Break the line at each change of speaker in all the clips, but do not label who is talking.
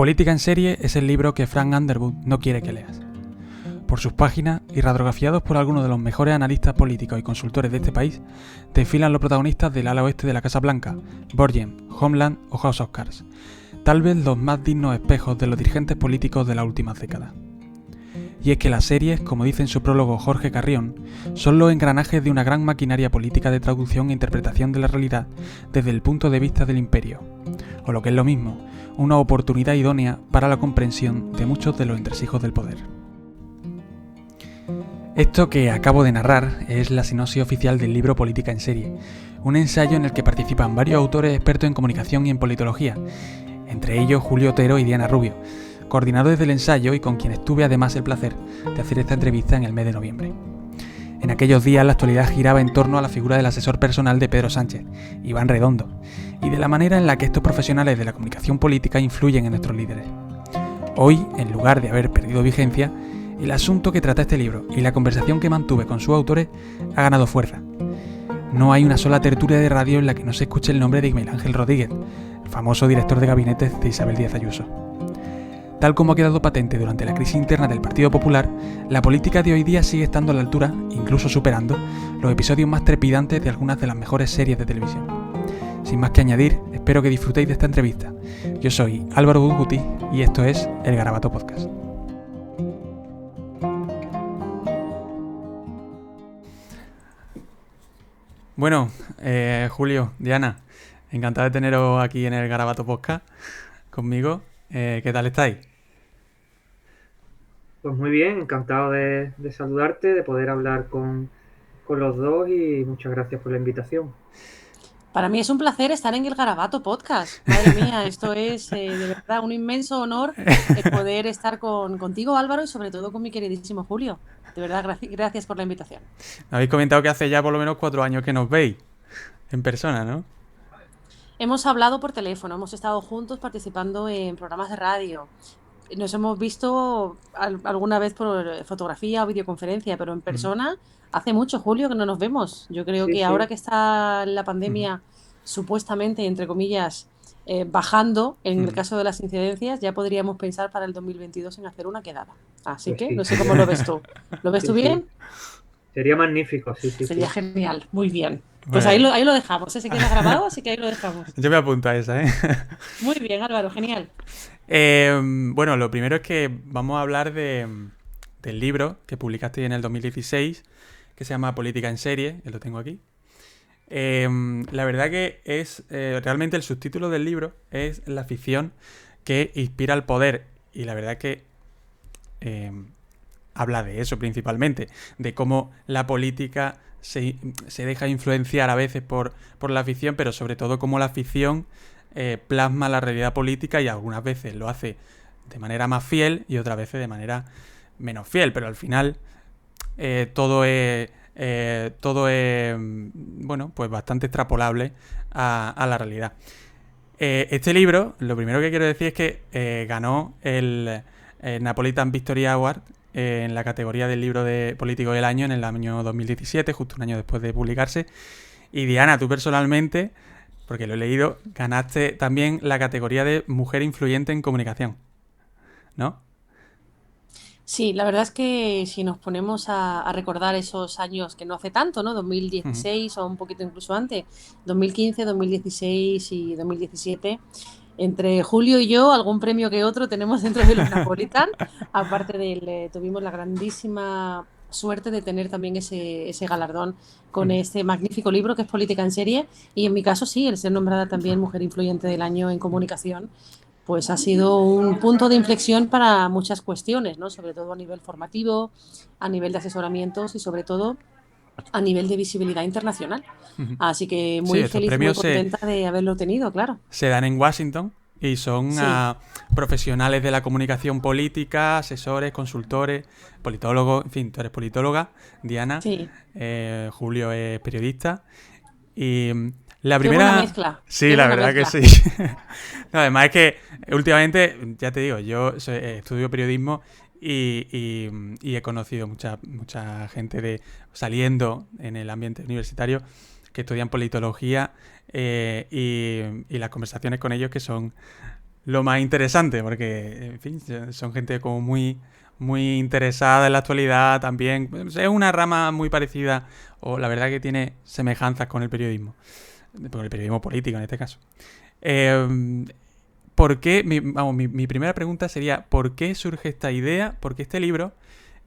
Política en serie es el libro que Frank Underwood no quiere que leas. Por sus páginas, y radiografiados por algunos de los mejores analistas políticos y consultores de este país, desfilan los protagonistas del ala oeste de la Casa Blanca, Borgen, Homeland o House of Cards, tal vez los más dignos espejos de los dirigentes políticos de las últimas décadas. Y es que las series, como dice en su prólogo Jorge Carrión, son los engranajes de una gran maquinaria política de traducción e interpretación de la realidad desde el punto de vista del imperio, o lo que es lo mismo, una oportunidad idónea para la comprensión de muchos de los entresijos del poder. Esto que acabo de narrar es la sinopsis oficial del libro Política en serie, un ensayo en el que participan varios autores expertos en comunicación y en politología, entre ellos Julio Otero y Diana Rubio, coordinadores del ensayo y con quienes tuve además el placer de hacer esta entrevista en el mes de noviembre. En aquellos días la actualidad giraba en torno a la figura del asesor personal de Pedro Sánchez, Iván Redondo, y de la manera en la que estos profesionales de la comunicación política influyen en nuestros líderes. Hoy, en lugar de haber perdido vigencia, el asunto que trata este libro y la conversación que mantuve con sus autores ha ganado fuerza. No hay una sola tertulia de radio en la que no se escuche el nombre de Miguel Ángel Rodríguez, el famoso director de gabinete de Isabel Díaz Ayuso. Tal como ha quedado patente durante la crisis interna del Partido Popular, la política de hoy día sigue estando a la altura, incluso superando, los episodios más trepidantes de algunas de las mejores series de televisión. Sin más que añadir, espero que disfrutéis de esta entrevista. Yo soy Álvaro Guzguti y esto es El Garabato Podcast. Bueno, Julio, Diana, encantado de teneros aquí en El Garabato Podcast conmigo. ¿Qué tal estáis?
Pues muy bien, encantado de saludarte, de poder hablar con los dos y muchas gracias por la invitación.
Para mí es un placer estar en el Garabato Podcast. Madre mía, esto es de verdad un inmenso honor poder estar contigo, Álvaro, y sobre todo con mi queridísimo Julio. De verdad, gracias por la invitación.
Me habéis comentado que hace ya por lo menos 4 años que nos veis en persona, ¿no?
Hemos hablado por teléfono, hemos estado juntos participando en programas de radio. Nos hemos visto alguna vez por fotografía o videoconferencia, pero en persona hace mucho, Julio, que no nos vemos. Yo creo que ahora que está la pandemia supuestamente, entre comillas, bajando, en el caso de las incidencias, ya podríamos pensar para el 2022 en hacer una quedada. Así
Pues
que
sí.
no sé cómo lo ves tú. ¿Lo ves tú bien?
Sería magnífico, sí.
Sería genial, muy bien. Pues ahí lo dejamos, se queda grabado, así que ahí lo dejamos.
Yo me apunto a esa, ¿eh?
Muy bien, Álvaro, genial.
Bueno, lo primero es que vamos a hablar del libro que publicaste en el 2016, que se llama Política en serie, que lo tengo aquí. La verdad que es realmente el subtítulo del libro es la ficción que inspira al poder, y la verdad que habla de eso principalmente, de cómo la política se deja influenciar a veces por la ficción, pero sobre todo cómo la ficción plasma la realidad política y algunas veces lo hace de manera más fiel y otras veces de manera menos fiel, pero al final todo es bueno, pues bastante extrapolable a la realidad. Este libro, lo primero que quiero decir es que ganó el Napolitan Victory Award en la categoría del libro de político del año en el año 2017, justo un año después de publicarse. Y Diana, tú personalmente, porque lo he leído, ganaste también la categoría de mujer influyente en comunicación, ¿no?
Sí, la verdad es que si nos ponemos a recordar esos años que no hace tanto, ¿no? 2016 o un poquito incluso antes, 2015, 2016 y 2017, entre Julio y yo, algún premio que otro tenemos dentro de los Napolitan. Aparte tuvimos la grandísima suerte de tener también ese galardón con este magnífico libro que es Política en serie. Y en mi caso sí, el ser nombrada también Mujer Influyente del Año en Comunicación, pues ha sido un punto de inflexión para muchas cuestiones, ¿no? Sobre todo a nivel formativo, a nivel de asesoramientos y sobre todo a nivel de visibilidad internacional. Así que muy feliz y muy contenta de haberlo tenido, claro.
Se dan en Washington y son a profesionales de la comunicación política, asesores, consultores, politólogos, en fin, tú eres politóloga, Diana, Julio es periodista y la primera...
Qué buena mezcla.
Sí, la verdad que sí. No, además es que últimamente, ya te digo, yo estudio periodismo y he conocido mucha gente saliendo en el ambiente universitario que estudian politología y las conversaciones con ellos que son lo más interesante, porque, en fin, son gente como muy, muy interesada en la actualidad también. Es una rama muy parecida, o la verdad que tiene semejanzas con el periodismo político en este caso. Eh, ¿Por qué? Mi primera pregunta sería, ¿por qué surge esta idea? ¿Por qué este libro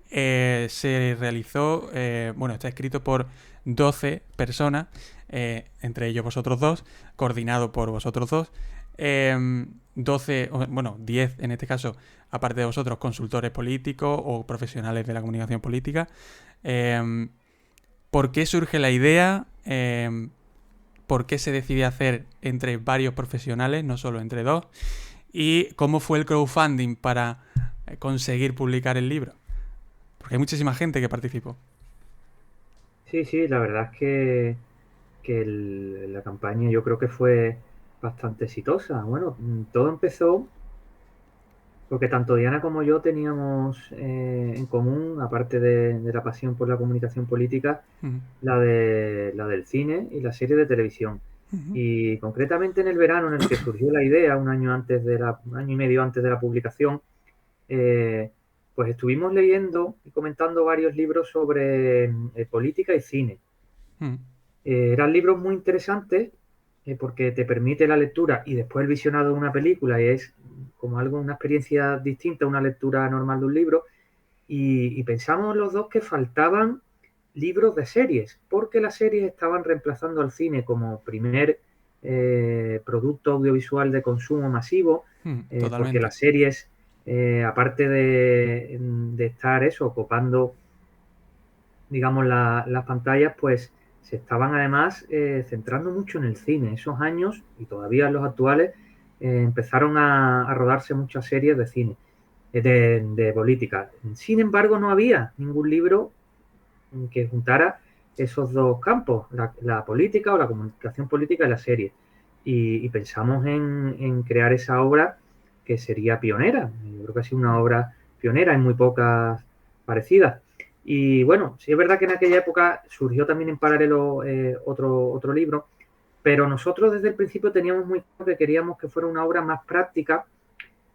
se realizó, bueno, está escrito por 12 personas, entre ellos vosotros dos, coordinado por vosotros dos, 12, bueno, 10 en este caso, aparte de vosotros, consultores políticos o profesionales de la comunicación política? Eh, ¿Por qué surge la idea? ¿Por qué se decide hacer entre varios profesionales, no solo entre dos? ¿Y cómo fue el crowdfunding para conseguir publicar el libro? Porque hay muchísima gente que participó.
Sí, sí, la verdad es que la campaña yo creo que fue bastante exitosa. Bueno, todo empezó porque tanto Diana como yo teníamos en común, aparte de la pasión por la comunicación política,
Ujú,
la del cine y la serie de televisión.
ujú,
Y concretamente en el verano en el que surgió la idea, un año y medio antes de la publicación, eh, pues estuvimos leyendo y comentando varios libros sobre política y cine.
ujú.
Eran libros muy interesantes porque te permite la lectura y después el visionado de una película y es como algo, una experiencia distinta a una lectura normal de un libro. Y pensamos los dos que faltaban libros de series, porque las series estaban reemplazando al cine como primer producto audiovisual de consumo masivo, porque
Totalmente.
las series, aparte de estar eso, ocupando digamos, las pantallas, pues se estaban además centrando mucho en el cine. Esos años, y todavía en los actuales, empezaron a rodarse muchas series de cine, de política. Sin embargo, no había ningún libro que juntara esos dos campos, la política o la comunicación política y la serie. Y pensamos en crear esa obra que sería pionera. Yo creo que ha sido una
Mm,
obra pionera, hay muy pocas parecidas. Y bueno, sí es verdad que en aquella época surgió también en paralelo otro libro, pero nosotros desde el principio teníamos muy claro que queríamos que fuera una obra más práctica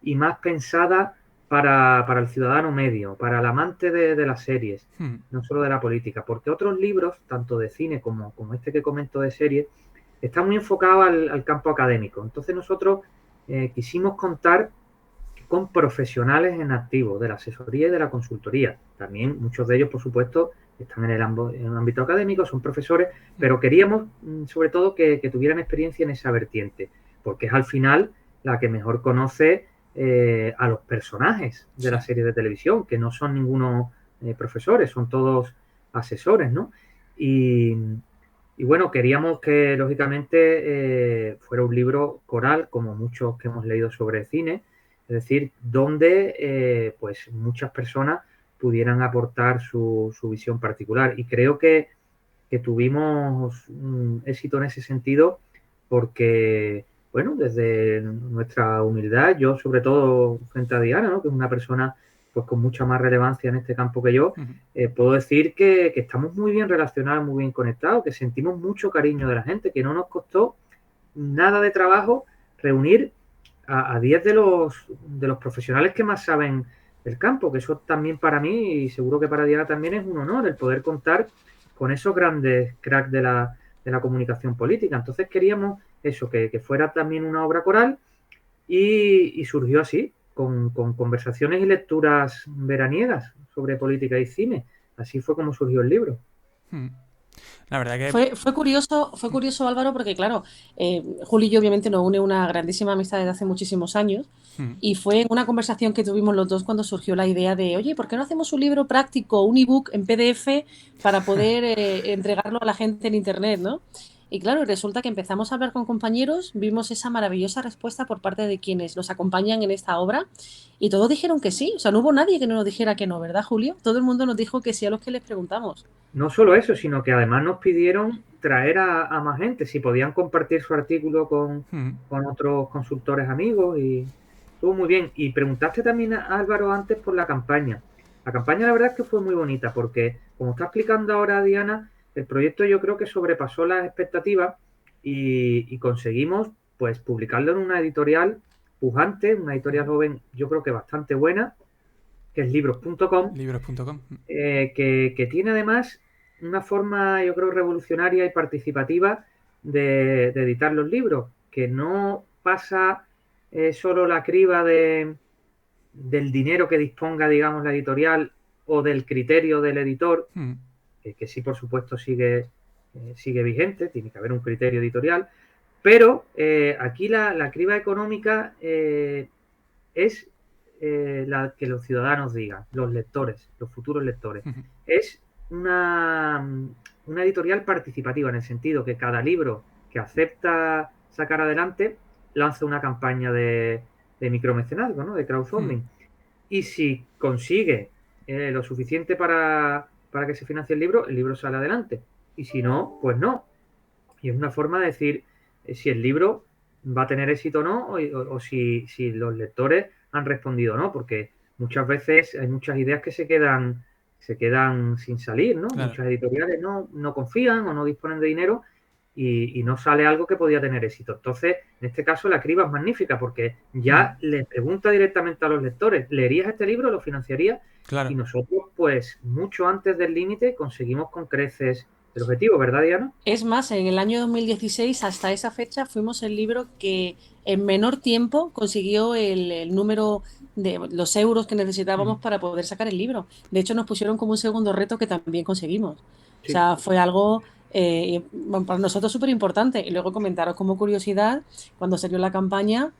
y más pensada para el ciudadano medio, para el amante de las series,
mm,
no solo de la política, porque otros libros, tanto de cine como este que comento de series, están muy enfocados al campo académico. Entonces nosotros quisimos contar con profesionales en activo de la asesoría y de la consultoría. También muchos de ellos, por supuesto, están en el ámbito académico, son profesores,
mm.
pero queríamos sobre todo que tuvieran experiencia en esa vertiente, porque es al final la que mejor conoce a los personajes de la
Sí.
serie de televisión, que no son ninguno profesores, son todos asesores, ¿no? Y, y bueno, queríamos que lógicamente fuera un libro coral, como muchos que hemos leído sobre cine, es decir, donde pues muchas personas pudieran aportar su visión particular. Y creo que tuvimos éxito en ese sentido porque, bueno, desde nuestra humildad, yo sobre todo frente a Diana, ¿no? Que es una persona pues con mucha más relevancia en este campo que yo,
Ujú.
puedo decir que estamos muy bien relacionados, muy bien conectados, que sentimos mucho cariño de la gente, que no nos costó nada de trabajo reunir a 10 de los profesionales que más saben del campo, que eso también para mí y seguro que para Diana también es un honor el poder contar con esos grandes cracks de la comunicación política. Entonces queríamos eso, que fuera también una obra coral y surgió así, con conversaciones y lecturas veraniegas sobre política y cine. Así fue como surgió el libro.
Mm. La verdad que...
Fue curioso Álvaro, porque claro, Julio y yo obviamente nos une una grandísima amistad desde hace muchísimos años
Mm,
y fue en una conversación que tuvimos los dos cuando surgió la idea de, oye, ¿por qué no hacemos un libro práctico, un ebook en PDF para poder entregarlo a la gente en Internet, ¿no? Y claro, resulta que empezamos a hablar con compañeros, vimos esa maravillosa respuesta por parte de quienes nos acompañan en esta obra y todos dijeron que sí, o sea, no hubo nadie que no nos dijera que no, ¿verdad, Julio? Todo el mundo nos dijo que sí a los que les preguntamos.
No solo eso, sino que además nos pidieron traer a más gente, si podían compartir su artículo
mm,
con otros consultores amigos y estuvo muy bien. Y preguntaste también a Álvaro antes por la campaña. La campaña la verdad es que fue muy bonita porque, como está explicando ahora Diana, el proyecto yo creo que sobrepasó las expectativas y conseguimos pues publicarlo en una editorial pujante, una editorial joven, yo creo que bastante buena, que es libros.com, que tiene además una forma, yo creo, revolucionaria y participativa de editar los libros, que no pasa solo la criba del dinero que disponga, digamos, la editorial o del criterio del editor, que sí, por supuesto, sigue vigente, tiene que haber un criterio editorial, pero aquí la criba económica es la que los ciudadanos digan, los lectores, los futuros lectores. Es una editorial participativa, en el sentido que cada libro que acepta sacar adelante lanza una campaña de micromecenazgo, ¿no? De crowdfunding. Y si consigue lo suficiente para que se financie el libro sale adelante. Y si no, pues no. Y es una forma de decir si el libro va a tener éxito o no, o si los lectores han respondido o no, porque muchas veces hay muchas ideas que se quedan sin salir, ¿no? Claro. Muchas editoriales no confían o no disponen de dinero y no sale algo que podía tener éxito. Entonces, en este caso, la criba es magnífica porque ya le pregunta directamente a los lectores, ¿leerías este libro? ¿Lo financiarías? Claro. Y nosotros, pues, mucho antes del límite conseguimos con creces el objetivo, ¿verdad, Diana?
Es más, en el año 2016, hasta esa fecha, fuimos el libro que en menor tiempo consiguió el número de los euros que necesitábamos para poder sacar el libro. De hecho, nos pusieron como un segundo reto que también conseguimos. Sí. O sea, fue algo para nosotros súper importante. Y luego comentaros como curiosidad, cuando salió la campaña,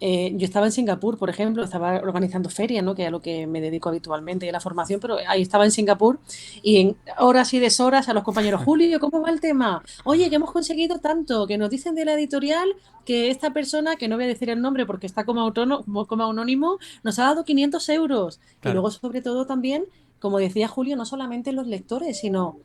yo estaba en Singapur, por ejemplo, estaba organizando ferias, ¿no? Que es a lo que me dedico habitualmente, a la formación, pero ahí estaba en Singapur y en horas y deshoras a los compañeros, Julio, ¿cómo va el tema? Oye, que hemos conseguido tanto, que nos dicen de la editorial que esta persona, que no voy a decir el nombre porque está como anónimo, nos ha dado 500 euros. Claro. Y luego, sobre todo, también, como decía Julio, no solamente los lectores, sino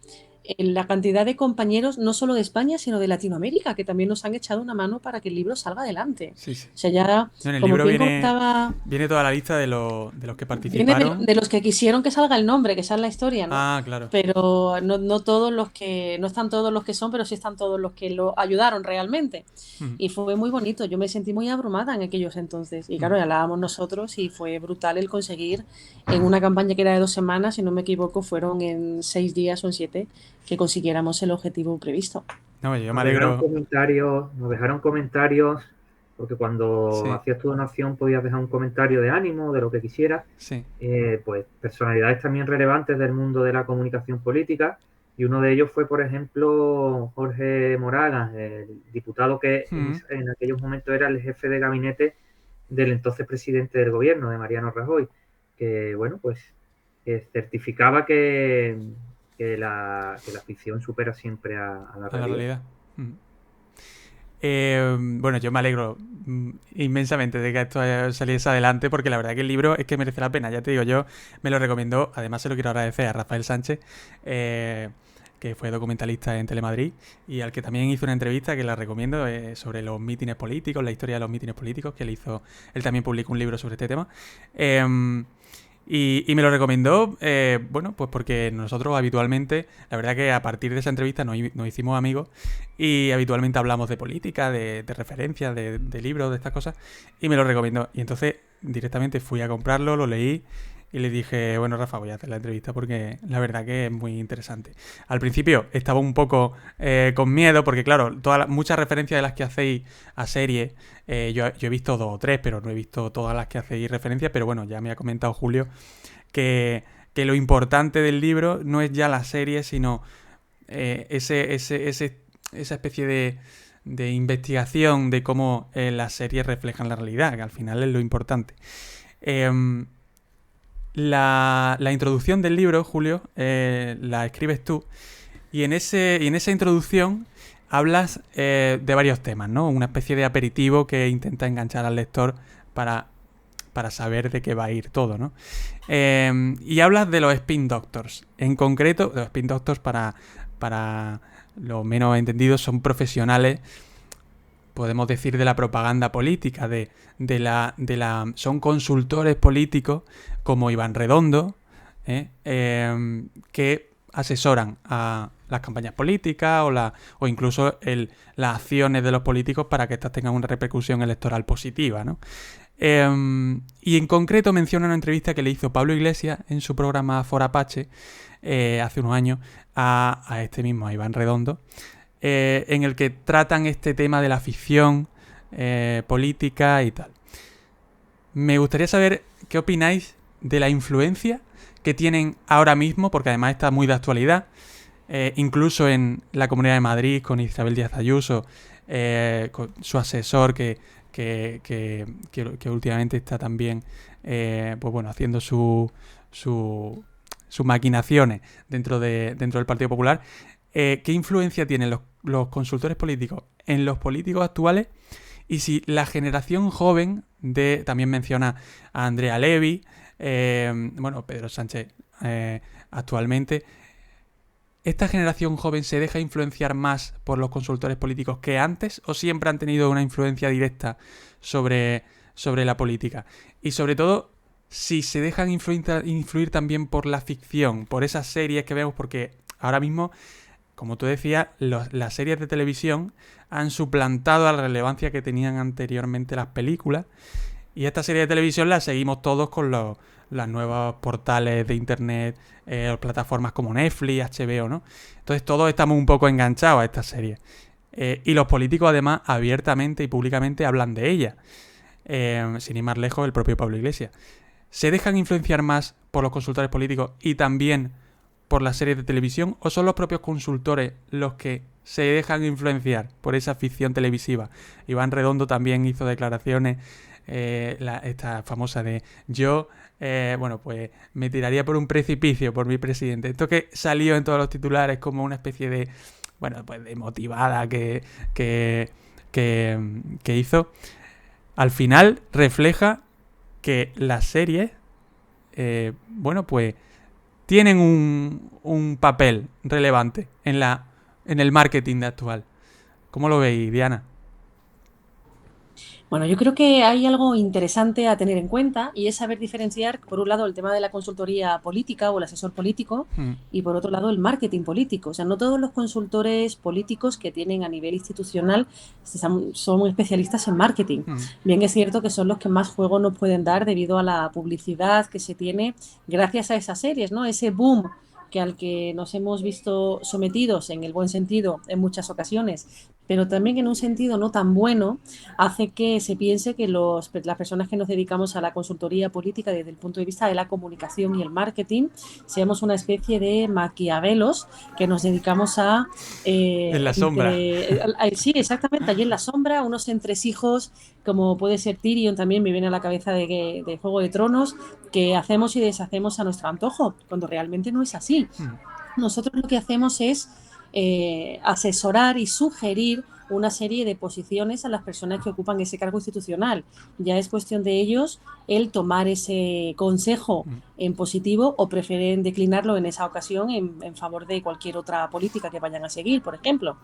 la cantidad de compañeros, no solo de España, sino de Latinoamérica, que también nos han echado una mano para que el libro salga adelante.
Sí, sí.
O sea, ya,
en el libro viene toda la lista de los que participaron.
Viene de los que quisieron que salga el nombre, que esa es la historia, ¿no?
Ah, claro.
Pero no todos los que, no están todos los que son, pero sí están todos los que lo ayudaron realmente. Y fue muy bonito, yo me sentí muy abrumada en aquellos entonces. Y claro, ya hablábamos nosotros y fue brutal el conseguir en una campaña que era de 2 semanas, si no me equivoco, fueron en 6 días o en 7, que consiguiéramos el objetivo previsto.
No, yo me alegro.
Nos dejaron comentarios, porque cuando hacías tu donación podías dejar un comentario de ánimo, de lo que quisieras.
Sí.
Pues personalidades también relevantes del mundo de la comunicación política, y uno de ellos fue, por ejemplo, Jorge Moragas, el diputado que en aquellos momentos era el jefe de gabinete del entonces presidente del gobierno, de Mariano Rajoy, que, bueno, pues certificaba que la ficción supera siempre a la realidad.
Bueno, yo me alegro inmensamente de que esto saliese adelante, porque la verdad que el libro es que merece la pena. Ya te digo, yo me lo recomiendo. Además, se lo quiero agradecer a Rafael Sánchez, que fue documentalista en Telemadrid y al que también hizo una entrevista que la recomiendo, sobre los mítines políticos, la historia de los mítines políticos, que él también publicó un libro sobre este tema. Y me lo recomendó, bueno, pues porque nosotros habitualmente, la verdad que a partir de esa entrevista nos hicimos amigos y habitualmente hablamos de política, de referencias, de libros, de estas cosas, y me lo recomendó. Y entonces directamente fui a comprarlo, lo leí y le dije, bueno, Rafa, voy a hacer la entrevista porque la verdad que es muy interesante. Al principio estaba un poco con miedo porque, claro, muchas referencias de las que hacéis a series, yo he visto 2 o 3, pero no he visto todas las que hacéis referencias, pero bueno, ya me ha comentado Julio que lo importante del libro no es ya la serie, sino esa especie de investigación de cómo las series reflejan la realidad, que al final es lo importante. La introducción del libro, Julio, la escribes tú, y en esa introducción hablas de varios temas, ¿no? Una especie de aperitivo que intenta enganchar al lector para saber de qué va a ir todo, ¿no? Y hablas de los spin doctors. En concreto, los spin doctors, para los menos entendidos, son profesionales, podemos decir, de la propaganda política, son consultores políticos como Iván Redondo, que asesoran a las campañas políticas o incluso las acciones de los políticos para que éstas tengan una repercusión electoral positiva, ¿no? Y en concreto menciona una entrevista que le hizo Pablo Iglesias en su programa For Apache hace unos años a este mismo, a Iván Redondo, en el que tratan este tema de la ficción política y tal. Me gustaría saber qué opináis de la influencia que tienen ahora mismo, porque además está muy de actualidad, incluso en la Comunidad de Madrid con Isabel Díaz Ayuso, con su asesor que últimamente está también pues bueno, haciendo sus maquinaciones dentro del Partido Popular. ¿Qué influencia tienen los consultores políticos en los políticos actuales? Y si la generación joven también menciona a Andrea Levy, bueno, Pedro Sánchez actualmente, ¿esta generación joven se deja influenciar más por los consultores políticos que antes o siempre han tenido una influencia directa sobre la política? Y sobre todo, si se dejan influir también por la ficción, por esas series que vemos, porque ahora mismo, como tú decías, las series de televisión han suplantado a la relevancia que tenían anteriormente las películas, y esta serie de televisión la seguimos todos con los nuevos portales de internet, plataformas como Netflix, HBO, ¿no? Entonces todos estamos un poco enganchados a estas series. Y los políticos además abiertamente y públicamente hablan de ellas. Sin ir más lejos, el propio Pablo Iglesias. ¿Se dejan influenciar más por los consultores políticos y también por las series de televisión, o son los propios consultores los que se dejan influenciar por esa ficción televisiva? Iván Redondo también hizo declaraciones, esta famosa de yo, bueno, pues me tiraría por un precipicio por mi presidente. Esto que salió en todos los titulares como una especie de, bueno, pues de motivada que hizo, al final refleja que las series, bueno, pues tienen un papel relevante en el marketing actual. ¿Cómo lo veis, Diana?
Bueno, yo creo que hay algo interesante a tener en cuenta y es saber diferenciar, por un lado, el tema de la consultoría política o el asesor político y, por otro lado, el marketing político. O sea, no todos los consultores políticos que tienen a nivel institucional son especialistas en marketing. Bien es cierto que son los que más juego nos pueden dar debido a la publicidad que se tiene gracias a esas series, ¿no? Ese boom al que nos hemos visto sometidos en el buen sentido en muchas ocasiones, pero también en un sentido no tan bueno, hace que se piense que las personas que nos dedicamos a la consultoría política desde el punto de vista de la comunicación y el marketing, seamos una especie de maquiavelos que nos dedicamos a...
en la sombra.
Sí, exactamente, allí en la sombra, unos entresijos, como puede ser Tyrion, también me viene a la cabeza de Juego de Tronos, que hacemos y deshacemos a nuestro antojo, cuando realmente no es así. Nosotros lo que hacemos es asesorar y sugerir una serie de posiciones a las personas que ocupan ese cargo institucional. Ya es cuestión de ellos el tomar ese consejo en positivo o prefieren declinarlo en esa ocasión en favor de cualquier otra política que vayan a seguir, por ejemplo.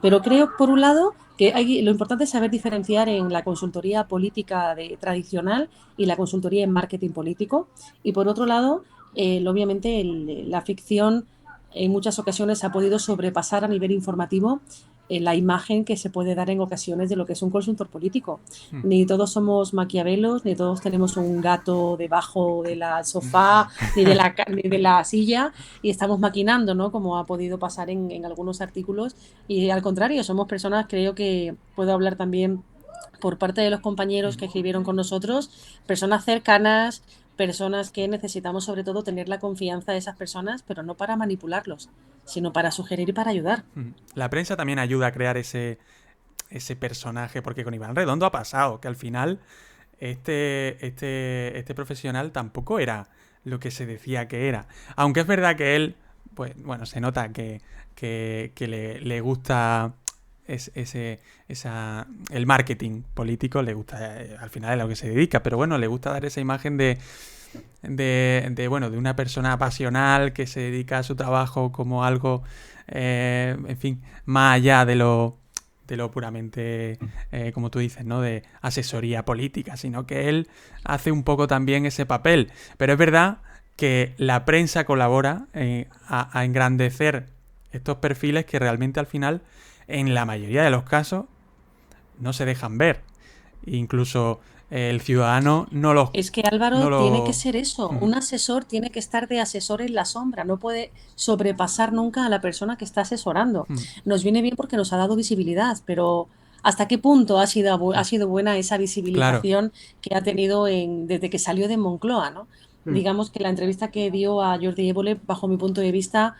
Pero creo, por un lado, que lo importante es saber diferenciar en la consultoría política tradicional y la consultoría en marketing político. Y por otro lado, obviamente la ficción en muchas ocasiones ha podido sobrepasar a nivel informativo la imagen que se puede dar en ocasiones de lo que es un consultor político. Ni todos somos maquiavelos, ni todos tenemos un gato debajo del sofá, ni de la silla, y estamos maquinando, ¿no? Como ha podido pasar en algunos artículos. Y al contrario, somos personas, creo que puedo hablar también por parte de los compañeros que escribieron con nosotros, personas cercanas, personas que necesitamos sobre todo tener la confianza de esas personas, pero no para manipularlos, sino para sugerir y para ayudar.
La prensa también ayuda a crear ese personaje, porque con Iván Redondo ha pasado, que al final este profesional tampoco era lo que se decía que era. Aunque es verdad que él, pues bueno, se nota que le gusta el marketing político, le gusta, al final es a lo que se dedica, pero bueno, le gusta dar esa imagen de una persona pasional que se dedica a su trabajo como algo, en fin, más allá de lo puramente, como tú dices, ¿no? De asesoría política, sino que él hace un poco también ese papel. Pero es verdad que la prensa colabora a engrandecer Estos perfiles que realmente al final, en la mayoría de los casos, no se dejan ver. Incluso el ciudadano no los...
Es que
No
Álvaro tiene que
lo...
ser eso,
Ujú.
un asesor tiene que estar de asesor en la sombra, no puede sobrepasar nunca a la persona que está asesorando.
Ujú.
Nos viene bien porque nos ha dado visibilidad, pero ¿hasta qué punto ha sido buena esa
Claro.
visibilización que ha tenido desde que salió de Moncloa, ¿no?
Mm.
Digamos que la entrevista que dio a Jordi Évole, bajo mi punto de vista,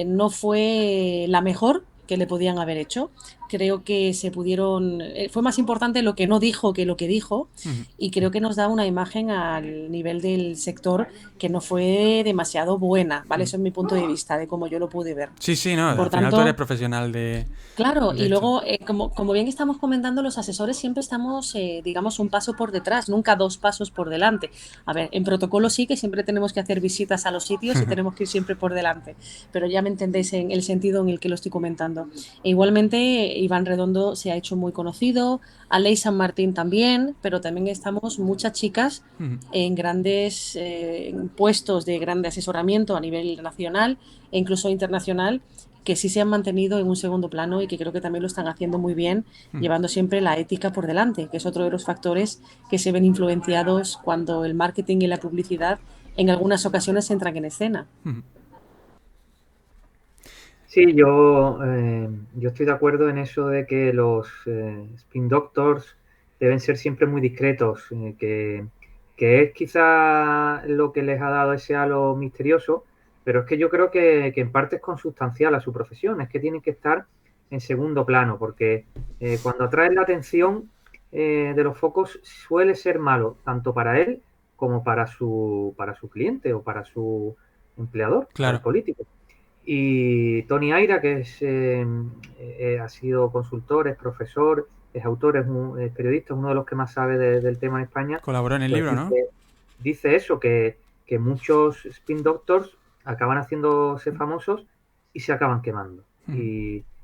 no fue la mejor que le podían haber hecho. Creo que fue más importante lo que no dijo que lo que dijo,
Ujú.
y creo que nos da una imagen al nivel del sector que no fue demasiado buena, ¿vale?
Ujú.
Eso es mi punto de vista, de cómo yo lo pude ver.
Sí, sí, no,
Por
al final tú eres
tanto,
profesional
claro,
de
y
esto.
luego, como bien estamos comentando, los asesores siempre estamos, digamos, un paso por detrás, nunca dos pasos por delante. A ver, en protocolo sí que siempre tenemos que hacer visitas a los sitios y tenemos que ir siempre por delante, pero ya me entendéis en el sentido en el que lo estoy comentando. E igualmente, Iván Redondo se ha hecho muy conocido, Aley San Martín también, pero también estamos muchas chicas
Ujú.
en grandes puestos de grande asesoramiento a nivel nacional e incluso internacional, que sí se han mantenido en un segundo plano y que creo que también lo están haciendo muy bien,
Ujú.
llevando siempre la ética por delante, que es otro de los factores que se ven influenciados cuando el marketing y la publicidad en algunas ocasiones entran en escena.
Sí, yo estoy de acuerdo en eso de que los spin doctors deben ser siempre muy discretos, que es quizá lo que les ha dado ese halo misterioso, pero es que yo creo que en parte es consustancial a su profesión, es que tienen que estar en segundo plano, porque cuando atraen la atención de los focos suele ser malo, tanto para él como para su cliente o para su empleador, para el
Claro.
político. Y Tony Aira, que ha sido consultor, es profesor, es autor, es periodista, es uno de los que más sabe del tema en España,
Colaboró en el
pues
libro, ¿no?
dice eso, que muchos spin doctors acaban haciéndose famosos y se acaban quemando.
Ujú.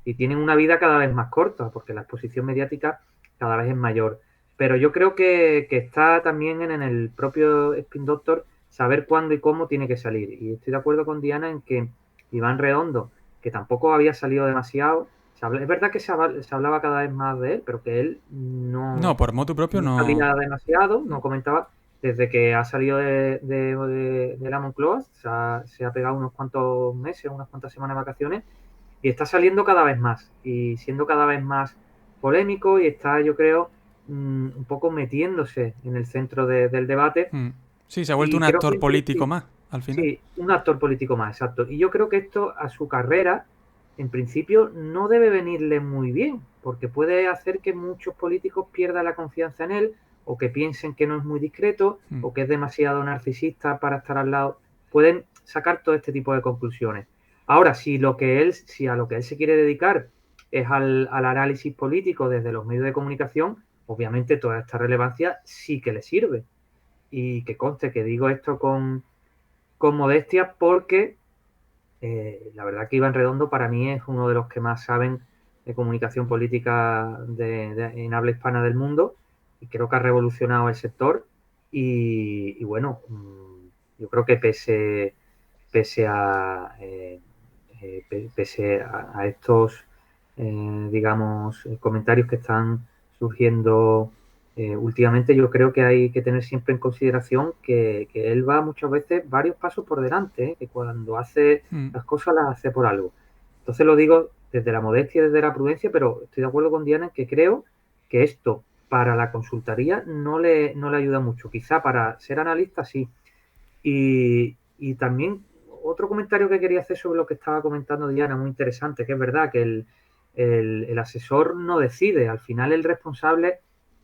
Y tienen una vida cada vez más corta, porque la exposición mediática cada vez es mayor. Pero yo creo que está también en el propio spin doctor saber cuándo y cómo tiene que salir. Y estoy de acuerdo con Diana en que Iván Redondo, que tampoco había salido demasiado. Es verdad que se hablaba cada vez más de él, pero que él
No, por motu propio
no
no.
salía demasiado, no comentaba. Desde que ha salido de la Moncloa, se ha pegado unos cuantos meses, unas cuantas semanas de vacaciones, y está saliendo cada vez más, y siendo cada vez más polémico, y está, yo creo, un poco metiéndose en el centro del debate,
Sí, se ha vuelto
y
un
creo
actor político
sí,
más, al final.
sí, un actor político más, exacto. Y yo creo que esto a su carrera, en principio, no debe venirle muy bien, porque puede hacer que muchos políticos pierdan la confianza en él, o que piensen que no es muy discreto,
Mm.
o que es demasiado narcisista para estar al lado. Pueden sacar todo este tipo de conclusiones. Ahora, si a lo que él se quiere dedicar es al análisis político desde los medios de comunicación, obviamente toda esta relevancia sí que le sirve. Y que conste que digo esto con modestia porque la verdad que Iván Redondo para mí es uno de los que más saben de comunicación política en habla hispana del mundo, y creo que ha revolucionado el sector y bueno, yo creo que pese a, pese a estos, digamos, comentarios que están surgiendo últimamente, yo creo que hay que tener siempre en consideración que él va muchas veces varios pasos por delante, que cuando hace
Mm.
las cosas las hace por algo. Entonces lo digo desde la modestia y desde la prudencia, pero estoy de acuerdo con Diana en que creo que esto para la consultoría no le ayuda mucho. Quizá para ser analista sí. Y también otro comentario que quería hacer sobre lo que estaba comentando Diana, muy interesante, que es verdad que el asesor no decide, al final el responsable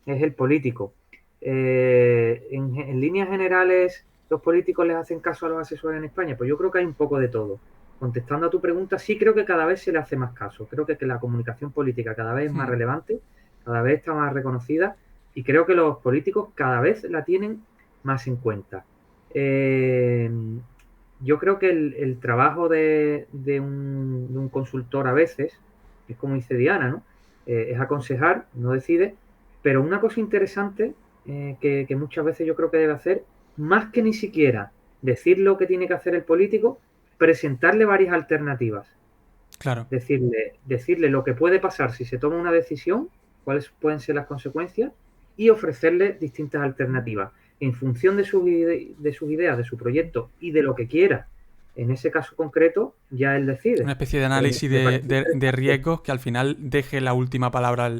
es el político. En líneas generales, ¿los políticos les hacen caso a los asesores en España? Pues yo creo que hay un poco de todo. Contestando a tu pregunta, sí creo que cada vez se le hace más caso. Creo que la comunicación política cada vez es más
Mm.
relevante, cada vez está más reconocida, y creo que los políticos cada vez la tienen más en cuenta. Eh, yo creo que el trabajo de un consultor a veces, es como dice Diana, ¿no? Es aconsejar, no decide, pero una cosa interesante que muchas veces yo creo que debe hacer, más que ni siquiera decir lo que tiene que hacer el político, presentarle varias alternativas.
Claro.
Decirle lo que puede pasar si se toma una decisión, cuáles pueden ser las consecuencias y ofrecerle distintas alternativas. En función de sus ideas, de su proyecto y de lo que quiera, en ese caso concreto, ya él decide.
Una especie de análisis
Me parece
de
interesante.
riesgos que al final deje la última palabra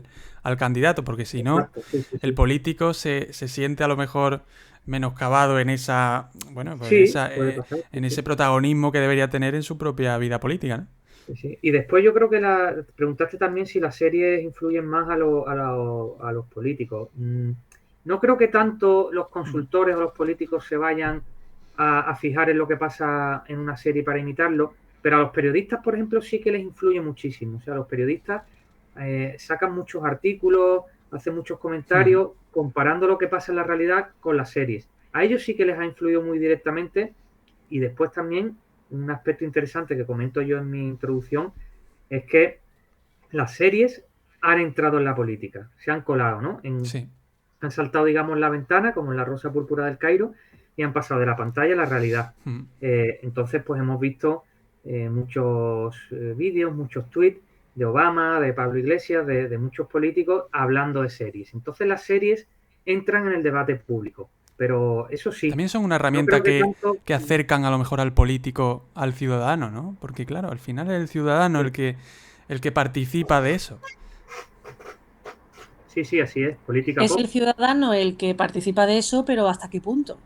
al candidato, porque si no,
Exacto, sí, sí,
el
sí.
político se siente a lo mejor menoscabado en esa, bueno, pues
Sí, puede pasar, sí,
en ese
sí.
protagonismo que debería tener en su propia vida política, ¿no?
Sí, sí. Y después yo creo que preguntaste también si las series influyen más a los políticos. No creo que tanto los
Mm.
consultores o los políticos se vayan a fijar en lo que pasa en una serie para imitarlo, pero a los periodistas, por ejemplo, sí que les influye muchísimo. O sea, los periodistas sacan muchos artículos, hacen muchos
Ujú.
comentarios comparando lo que pasa en la realidad con las series. A ellos sí que les ha influido muy directamente y después también un aspecto interesante que comento yo en mi introducción es que las series han entrado en la política, se han colado, ¿no?
Sí.
Han saltado, digamos, la ventana, como en La Rosa Púrpura del Cairo, y han pasado de la pantalla a la realidad.
Mm.
Entonces, pues hemos visto muchos vídeos, muchos tweets de Obama, de Pablo Iglesias, de muchos políticos hablando de series. Entonces, las series entran en el debate público. Pero eso sí,
También son una
no
herramienta
creo que tanto.
que acercan a lo mejor al político al ciudadano, ¿no? Porque claro, al final es el ciudadano
Sí,
el que participa de eso.
sí, sí, así es. Política
Es
pop.
el ciudadano el que participa de eso, pero ¿hasta qué punto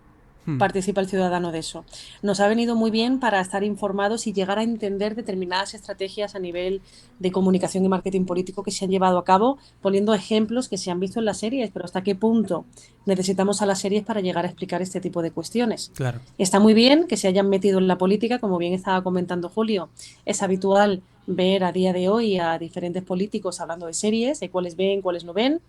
Hmm.
participa el ciudadano de eso? Nos ha venido muy bien para estar informados y llegar a entender determinadas estrategias a nivel de comunicación y marketing político que se han llevado a cabo, poniendo ejemplos que se han visto en las series, pero ¿hasta qué punto necesitamos a las series para llegar a explicar este tipo de cuestiones?
Claro.
Está muy bien que se hayan metido en la política, como bien estaba comentando Julio. Es habitual ver a día de hoy a diferentes políticos hablando de series, de cuáles ven, cuáles no ven.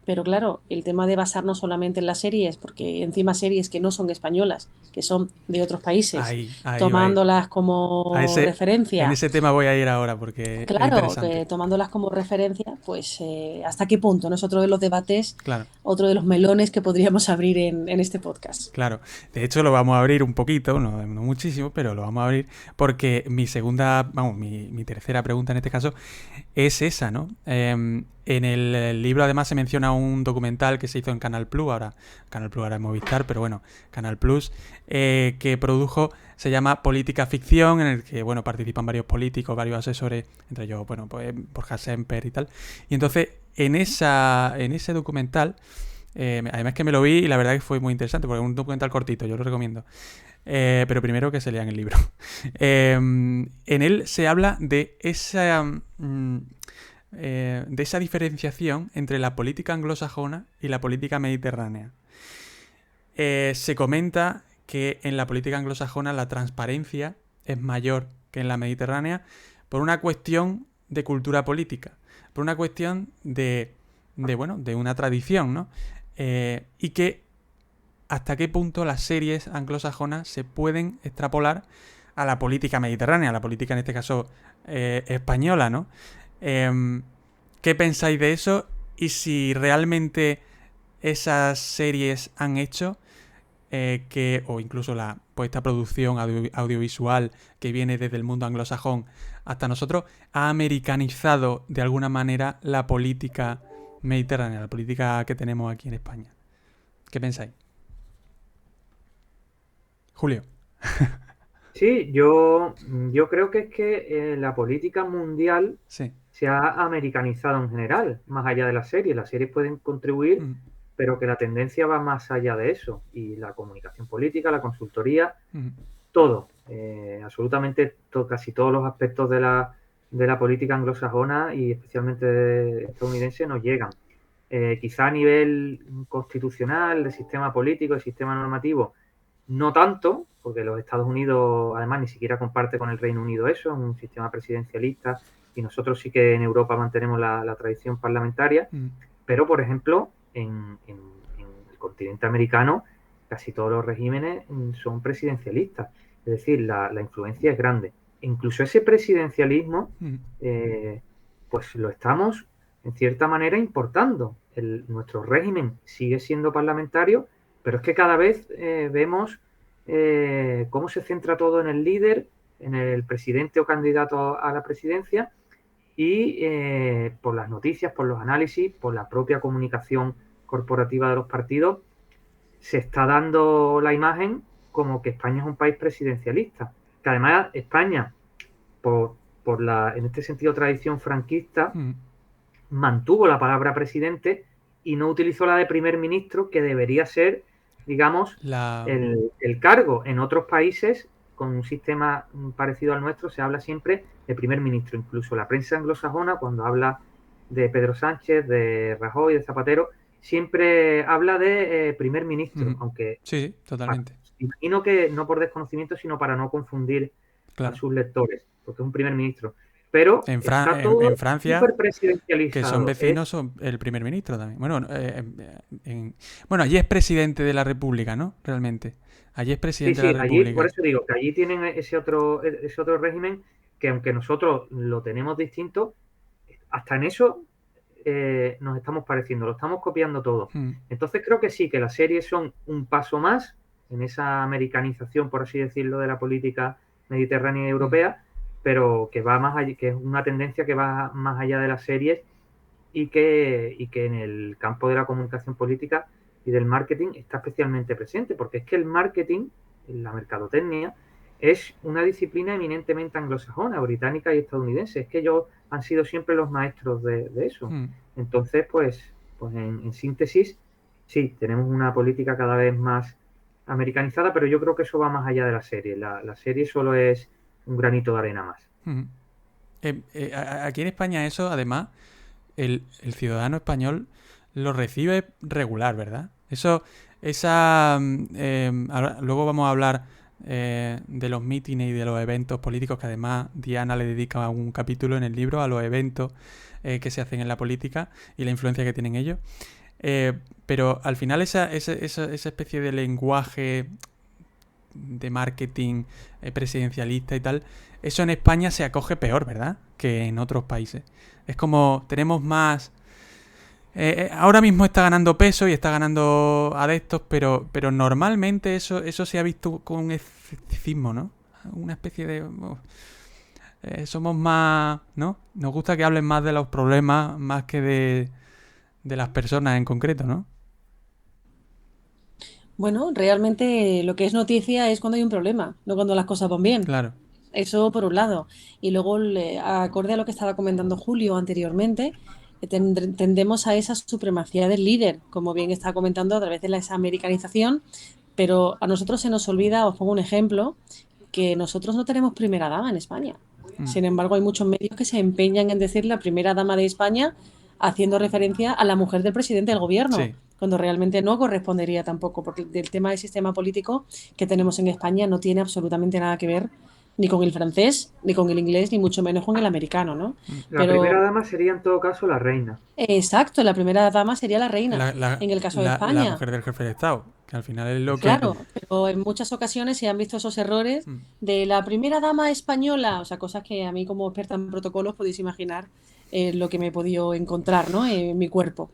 Pero claro, el tema de basarnos solamente en las series, porque encima series que no son españolas, que son de otros países,
Ahí va.
tomándolas
A
como
ese, en
referencia,
ese tema voy a ir ahora porque es
claro,
interesante.
tomándolas como referencia, pues hasta qué punto, ¿no? Es otro de los debates,
Claro.
otro de los melones que podríamos abrir en este podcast.
Claro, de hecho lo vamos a abrir un poquito, no muchísimo, pero lo vamos a abrir porque mi segunda, vamos, mi tercera pregunta en este caso es esa, ¿no? En el libro además se menciona un documental que se hizo en Canal Plus, Canal Plus ahora es Movistar, pero bueno, Canal Plus, que produjo, se llama Política Ficción, en el que, bueno, participan varios políticos, varios asesores, entre ellos, bueno, pues Borja Semper y tal. Y entonces, en ese documental, además que me lo vi y la verdad que fue muy interesante, porque es un documental cortito, yo lo recomiendo. Pero primero que se lean el libro. En él se habla de esa diferenciación entre la política anglosajona y la política mediterránea. Se comenta que en la política anglosajona la transparencia es mayor que en la mediterránea por una cuestión de cultura política, por una cuestión de una tradición, ¿no? Y que hasta qué punto las series anglosajonas se pueden extrapolar a la política mediterránea, a la política en este caso española, ¿no? ¿Qué pensáis de eso? Y si realmente esas series han hecho o incluso esta producción audiovisual que viene desde el mundo anglosajón hasta nosotros, ha americanizado de alguna manera la política mediterránea, la política que tenemos aquí en España. ¿Qué pensáis? Julio.
Sí, yo creo que es que la política mundial
Sí.
se ha americanizado en general, más allá de las series. Las series pueden contribuir,
Mm,
pero que la tendencia va más allá de eso. Y la comunicación política, la consultoría,
mm,
todo, absolutamente casi todos los aspectos de la política anglosajona y especialmente estadounidense nos llegan. Quizá a nivel constitucional, de sistema político, de sistema normativo, no tanto, porque los Estados Unidos además ni siquiera comparte con el Reino Unido eso, es un sistema presidencialista y nosotros sí que en Europa mantenemos la tradición parlamentaria,
mm.
pero por ejemplo en el continente americano casi todos los regímenes son presidencialistas, es decir, la influencia es grande. Incluso ese presidencialismo
Mm.
pues lo estamos en cierta manera importando. Nuestro régimen sigue siendo parlamentario, pero es que cada vez vemos cómo se centra todo en el líder en el presidente o candidato a la presidencia, y por las noticias, por los análisis, por la propia comunicación corporativa de los partidos, se está dando la imagen como que España es un país presidencialista. Que además España, por la, en este sentido, tradición franquista, mantuvo la palabra presidente y no utilizó la de primer ministro, que debería ser, digamos, el cargo. En otros países, con un sistema parecido al nuestro, se habla siempre de primer ministro. Incluso la prensa anglosajona, cuando habla de Pedro Sánchez, de Rajoy, de Zapatero, siempre habla de primer ministro, aunque
sí, totalmente.
Imagino que no por desconocimiento, sino para no confundir a sus lectores, porque es un primer ministro. Pero está todo
en Francia,
súper presidencializado.
Que son vecinos, son el primer ministro también. Bueno, allí es presidente de la República, ¿no? Realmente. Allí es presidente de la República.
Por eso digo que allí tienen ese otro régimen que, aunque nosotros lo tenemos distinto, hasta en eso nos estamos pareciendo, lo estamos copiando todo. Entonces creo que sí, que las series son un paso más en esa americanización, por así decirlo, de la política mediterránea y europea, pero que va más allá, que es una tendencia que va más allá de las series y que en el campo de la comunicación política y del marketing está especialmente presente, porque es que el marketing, la mercadotecnia, es una disciplina eminentemente anglosajona, británica y estadounidense. Es que ellos han sido siempre los maestros de eso. Entonces, pues en síntesis, sí, tenemos una política cada vez más americanizada, pero yo creo que eso va más allá de la serie. La serie solo es un granito de arena más.
Aquí en España eso, además, el ciudadano español lo recibe regular, ¿verdad? Luego vamos a hablar de los mítines y de los eventos políticos, que además Diana le dedica un capítulo en el libro a los eventos que se hacen en la política y la influencia que tienen ellos. Pero al final esa especie de lenguaje de marketing presidencialista y tal, eso en España se acoge peor, ¿verdad?, que en otros países. Es como tenemos más... ahora mismo está ganando peso y está ganando adeptos, pero normalmente eso se ha visto con un escepticismo, ¿no? Una especie de... somos más... ¿no? Nos gusta que hablen más de los problemas más que de las personas en concreto, ¿no?
Bueno, realmente lo que es noticia es cuando hay un problema, no cuando las cosas van bien.
Claro.
Eso por un lado. Y luego, acorde a lo que estaba comentando Julio anteriormente, tendemos a esa supremacía del líder, como bien estaba comentando, a través de esa americanización, pero a nosotros se nos olvida, os pongo un ejemplo, que nosotros no tenemos primera dama en España. Sin embargo, hay muchos medios que se empeñan en decir la primera dama de España, haciendo referencia a la mujer del presidente del gobierno, cuando realmente no correspondería tampoco, porque el tema del sistema político que tenemos en España no tiene absolutamente nada que ver ni con el francés, ni con el inglés, ni mucho menos con el americano, ¿no?
La primera dama sería en todo caso la reina.
Exacto, la primera dama sería la reina, en el caso de España.
La mujer del jefe de Estado, que al final es lo que...
Claro, pero en muchas ocasiones se han visto esos errores de la primera dama española, o sea, cosas que a mí como experta en protocolos podéis imaginar lo que me he podido encontrar, ¿no?, en mi cuerpo.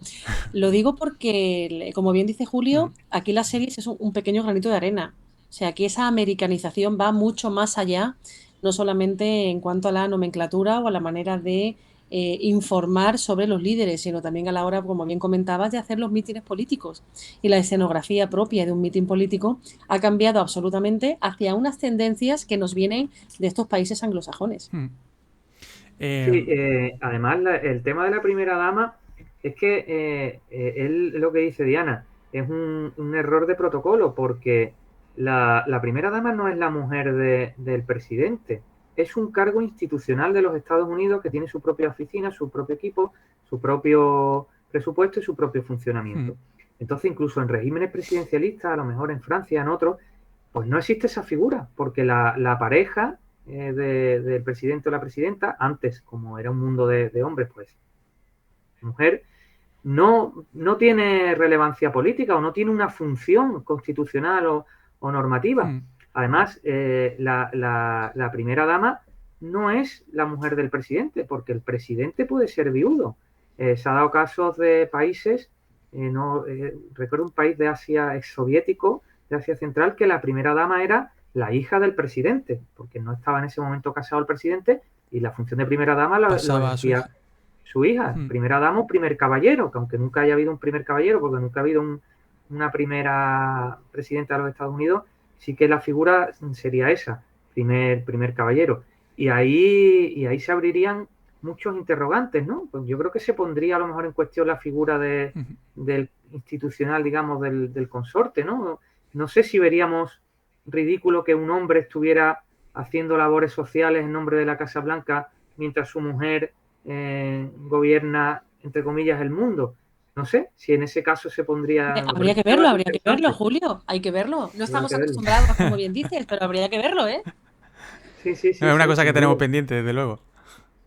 Lo digo porque, como bien dice Julio, aquí las series es un pequeño granito de arena. O sea, que esa americanización va mucho más allá, no solamente en cuanto a la nomenclatura o a la manera de informar sobre los líderes, sino también a la hora, como bien comentabas, de hacer los mítines políticos. Y la escenografía propia de un mítin político ha cambiado absolutamente hacia unas tendencias que nos vienen de estos países anglosajones.
Sí, además el tema de la primera dama es que lo que dice Diana es un error de protocolo, porque la primera dama no es la mujer del presidente, es un cargo institucional de los Estados Unidos que tiene su propia oficina, su propio equipo, su propio presupuesto y su propio funcionamiento. Entonces, incluso en regímenes presidencialistas, a lo mejor en Francia, en otros, pues no existe esa figura, porque la pareja del presidente o la presidenta, antes, como era un mundo de hombres, pues mujer, no tiene relevancia política o no tiene una función constitucional o normativa. Además, la primera dama no es la mujer del presidente, porque el presidente puede ser viudo. Se ha dado casos de países, recuerdo un país de Asia exsoviético, de Asia Central, que la primera dama era la hija del presidente, porque no estaba en ese momento casado el presidente y la función de primera dama lo
Pasaba a su hija.
ejercía su hija. Primera dama o primer caballero, que aunque nunca haya habido un primer caballero, porque nunca ha habido una primera presidenta de los Estados Unidos, sí que la figura sería esa, primer caballero. Y ahí se abrirían muchos interrogantes, ¿no? Pues yo creo que se pondría a lo mejor en cuestión la figura del institucional, digamos, del consorte, ¿no? No sé si veríamos ridículo que un hombre estuviera haciendo labores sociales en nombre de la Casa Blanca mientras su mujer gobierna, entre comillas, el mundo. No sé si en ese caso se pondría...
Habría que verlo, Julio. Hay que verlo. No estamos acostumbrados, como bien dices, pero habría que verlo, ¿eh?
Sí.
Es una cosa que tenemos pendiente, desde luego.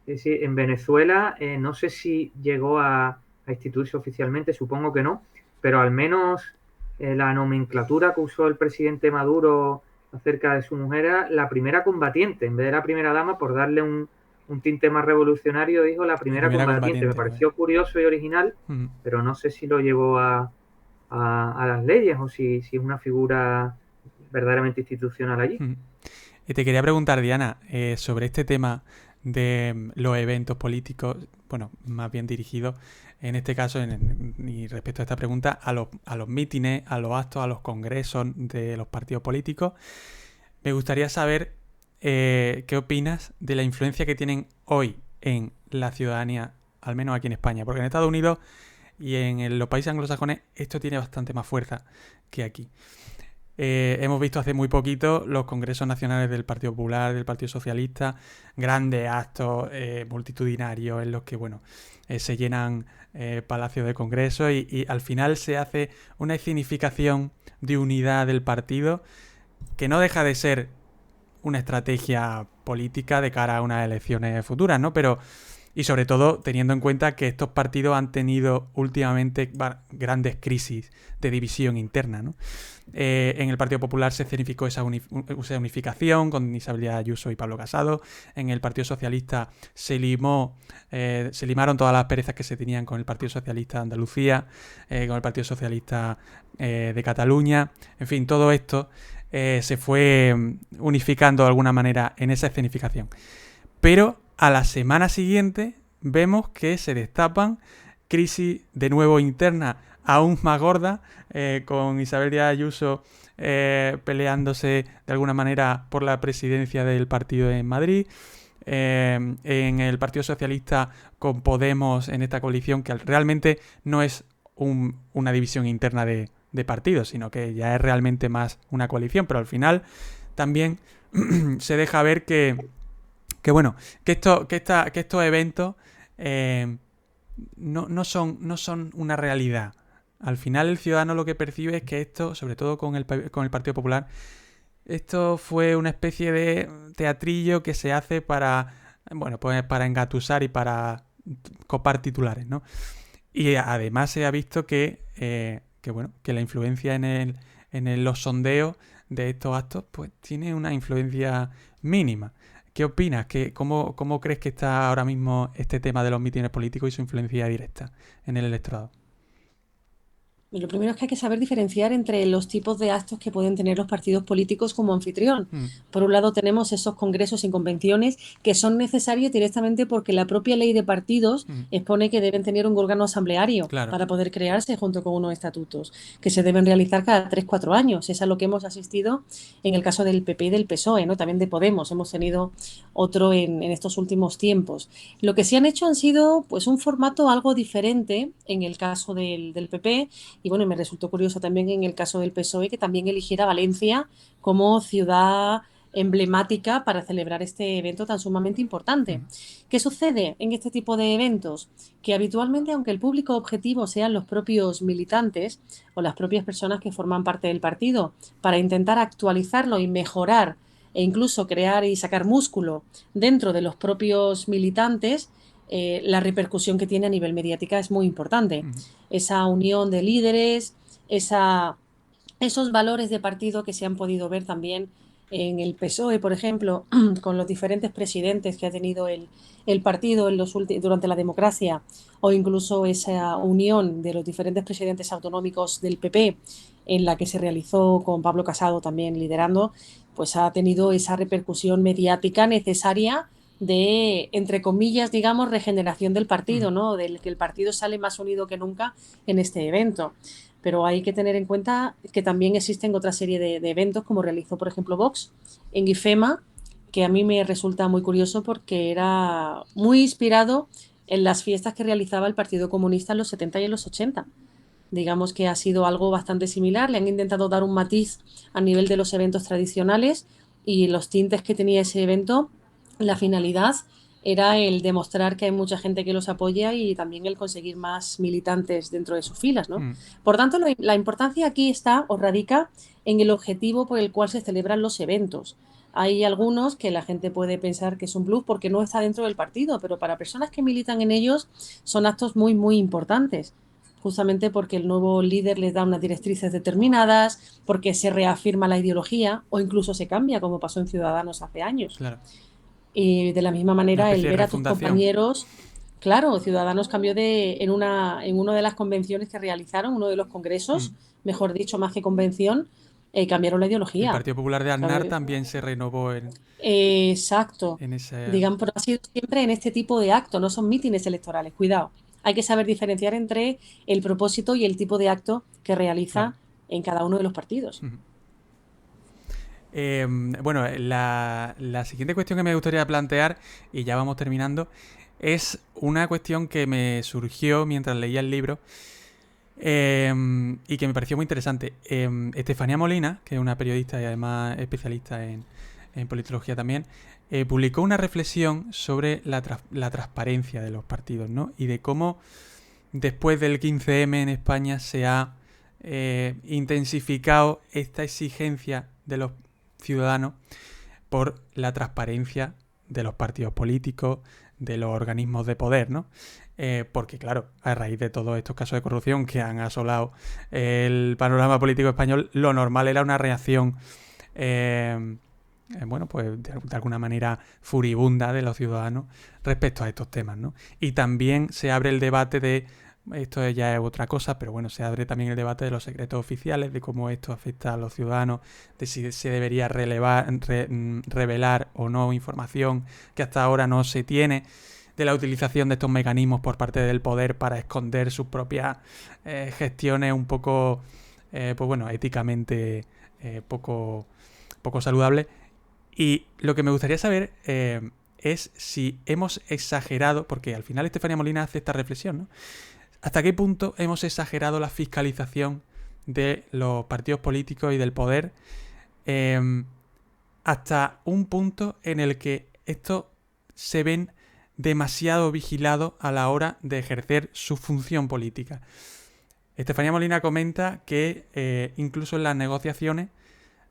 Sí, en Venezuela no sé si llegó a instituirse oficialmente, supongo que no, pero al menos la nomenclatura que usó el presidente Maduro acerca de su mujer era la primera combatiente, en vez de la primera dama, por darle un tinte más revolucionario, dijo la primera combatiente. Me pareció curioso y original, pero no sé si lo llevó a las leyes o si es una figura verdaderamente institucional allí.
Y te quería preguntar, Diana, sobre este tema de los eventos políticos, bueno, más bien dirigidos, en este caso, y respecto a esta pregunta, a los mítines, a los actos, a los congresos de los partidos políticos. Me gustaría saber qué opinas de la influencia que tienen hoy en la ciudadanía, al menos aquí en España, porque en Estados Unidos y en los países anglosajones esto tiene bastante más fuerza que aquí. Hemos visto hace muy poquito los congresos nacionales del Partido Popular, del Partido Socialista, grandes actos multitudinarios en los que, bueno, se llenan palacios de congreso y al final se hace una escenificación de unidad del partido que no deja de ser una estrategia política de cara a unas elecciones futuras, ¿no? Pero, y sobre todo teniendo en cuenta que estos partidos han tenido últimamente grandes crisis de división interna, ¿no? En el Partido Popular se escenificó esa unificación con Isabel Díaz Ayuso y Pablo Casado. En el Partido Socialista se limaron todas las perezas que se tenían con el Partido Socialista de Andalucía, con el Partido Socialista de Cataluña. En fin, todo esto se fue unificando de alguna manera en esa escenificación. Pero a la semana siguiente vemos que se destapan crisis de nuevo interna aún más gorda, con Isabel Díaz Ayuso peleándose de alguna manera por la presidencia del partido en Madrid, en el Partido Socialista con Podemos en esta coalición, que realmente no es una división interna de partidos, sino que ya es realmente más una coalición, pero al final también se deja ver que estos eventos no son una realidad. Al final el ciudadano lo que percibe es que esto, sobre todo con el Partido Popular, esto fue una especie de teatrillo que se hace para engatusar y para copar titulares, ¿no? Y además se ha visto que la influencia en los sondeos de estos actos pues tiene una influencia mínima. ¿Qué opinas? ¿Cómo crees que está ahora mismo este tema de los mítines políticos y su influencia directa en el electorado?
Lo primero es que hay que saber diferenciar entre los tipos de actos que pueden tener los partidos políticos como anfitrión. Por un lado tenemos esos congresos y convenciones que son necesarios directamente porque la propia ley de partidos expone que deben tener un órgano asambleario para poder crearse junto con unos estatutos que se deben realizar cada 3-4 años. Es a lo que hemos asistido en el caso del PP y del PSOE, ¿no? También de Podemos. Hemos tenido otro en estos últimos tiempos. Lo que sí han hecho han sido pues un formato algo diferente en el caso del PP. Y bueno, me resultó curioso también en el caso del PSOE que también eligiera Valencia como ciudad emblemática para celebrar este evento tan sumamente importante. ¿Qué sucede en este tipo de eventos? Que habitualmente, aunque el público objetivo sean los propios militantes o las propias personas que forman parte del partido, para intentar actualizarlo y mejorar e incluso crear y sacar músculo dentro de los propios militantes, la repercusión que tiene a nivel mediática es muy importante. Esa unión de líderes, esos valores de partido que se han podido ver también en el PSOE, por ejemplo, con los diferentes presidentes que ha tenido el partido durante la democracia, o incluso esa unión de los diferentes presidentes autonómicos del PP, en la que se realizó con Pablo Casado también liderando, pues ha tenido esa repercusión mediática necesaria de, entre comillas, digamos, regeneración del partido, ¿no? Del que el partido sale más unido que nunca en este evento. Pero hay que tener en cuenta que también existen otra serie de eventos, como realizó, por ejemplo, Vox en IFEMA, que a mí me resulta muy curioso porque era muy inspirado en las fiestas que realizaba el Partido Comunista en los 70 y en los 80. Digamos que ha sido algo bastante similar. Le han intentado dar un matiz a nivel de los eventos tradicionales y los tintes que tenía ese evento, la finalidad era el demostrar que hay mucha gente que los apoya y también el conseguir más militantes dentro de sus filas, ¿no? Por tanto, la importancia aquí está o radica en el objetivo por el cual se celebran los eventos. Hay algunos que la gente puede pensar que es un plus porque no está dentro del partido, pero para personas que militan en ellos son actos muy, muy importantes, justamente porque el nuevo líder les da unas directrices determinadas, porque se reafirma la ideología o incluso se cambia, como pasó en Ciudadanos hace años.
Claro.
Y de la misma
Una
manera, el
especie de
ver a tus
refundación.
compañeros, claro, Ciudadanos cambió en una de las convenciones que realizaron, uno de los congresos, mejor dicho, más que convención, cambiaron la
El
ideología.
Partido Popular de Aznar también se renovó
Exacto.
en ese...
Digamos, pero ha sido siempre en este tipo de actos, no son mítines electorales. Cuidado. Hay que saber diferenciar entre el propósito y el tipo de acto que realiza
Claro.
en cada uno de los partidos.
Bueno, la siguiente cuestión que me gustaría plantear, y ya vamos terminando, es una cuestión que me surgió mientras leía el libro y que me pareció muy interesante. Estefanía Molina, que es una periodista y además especialista en politología también, publicó una reflexión sobre la transparencia de los partidos, ¿no? Y de cómo después del 15M en España se ha intensificado esta exigencia de los ciudadanos por la transparencia de los partidos políticos, de los organismos de poder, ¿no? Porque, claro, a raíz de todos estos casos de corrupción que han asolado el panorama político español, lo normal era una reacción, bueno, pues de alguna manera furibunda de los ciudadanos respecto a estos temas, ¿no? Y también se abre el debate de, esto ya es otra cosa, pero bueno, se abre también el debate de los secretos oficiales, de cómo esto afecta a los ciudadanos, de si se debería revelar o no información que hasta ahora no se tiene, de la utilización de estos mecanismos por parte del poder para esconder sus propias gestiones un poco, pues bueno, éticamente poco saludables. Y lo que me gustaría saber es si hemos exagerado, porque al final Estefanía Molina hace esta reflexión, ¿no? ¿Hasta qué punto hemos exagerado la fiscalización de los partidos políticos y del poder? Hasta un punto en el que estos se ven demasiado vigilados a la hora de ejercer su función política. Estefanía Molina comenta que incluso en las negociaciones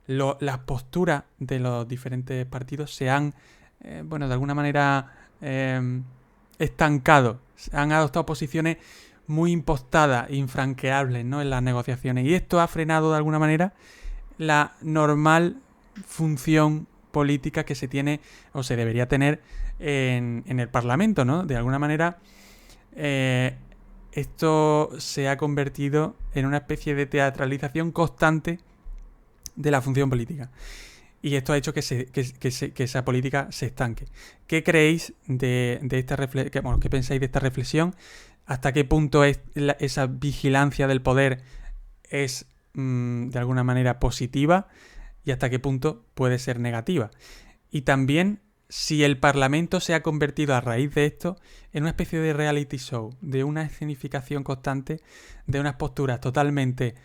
las posturas de los diferentes partidos se han, bueno, de alguna manera estancado. Han adoptado posiciones muy impostadas, infranqueables, ¿no? En las negociaciones. Y esto ha frenado de alguna manera la normal función política que se tiene o se debería tener en el Parlamento, ¿no? De alguna manera esto se ha convertido en una especie de teatralización constante de la función política. Y esto ha hecho que esa política se estanque. ¿Qué creéis de esta reflexión? Bueno, ¿qué pensáis de esta reflexión? ¿Hasta qué punto esa vigilancia del poder es de alguna manera positiva? ¿Y hasta qué punto puede ser negativa? Y también si el Parlamento se ha convertido a raíz de esto en una especie de reality show, de una escenificación constante, de unas posturas totalmente,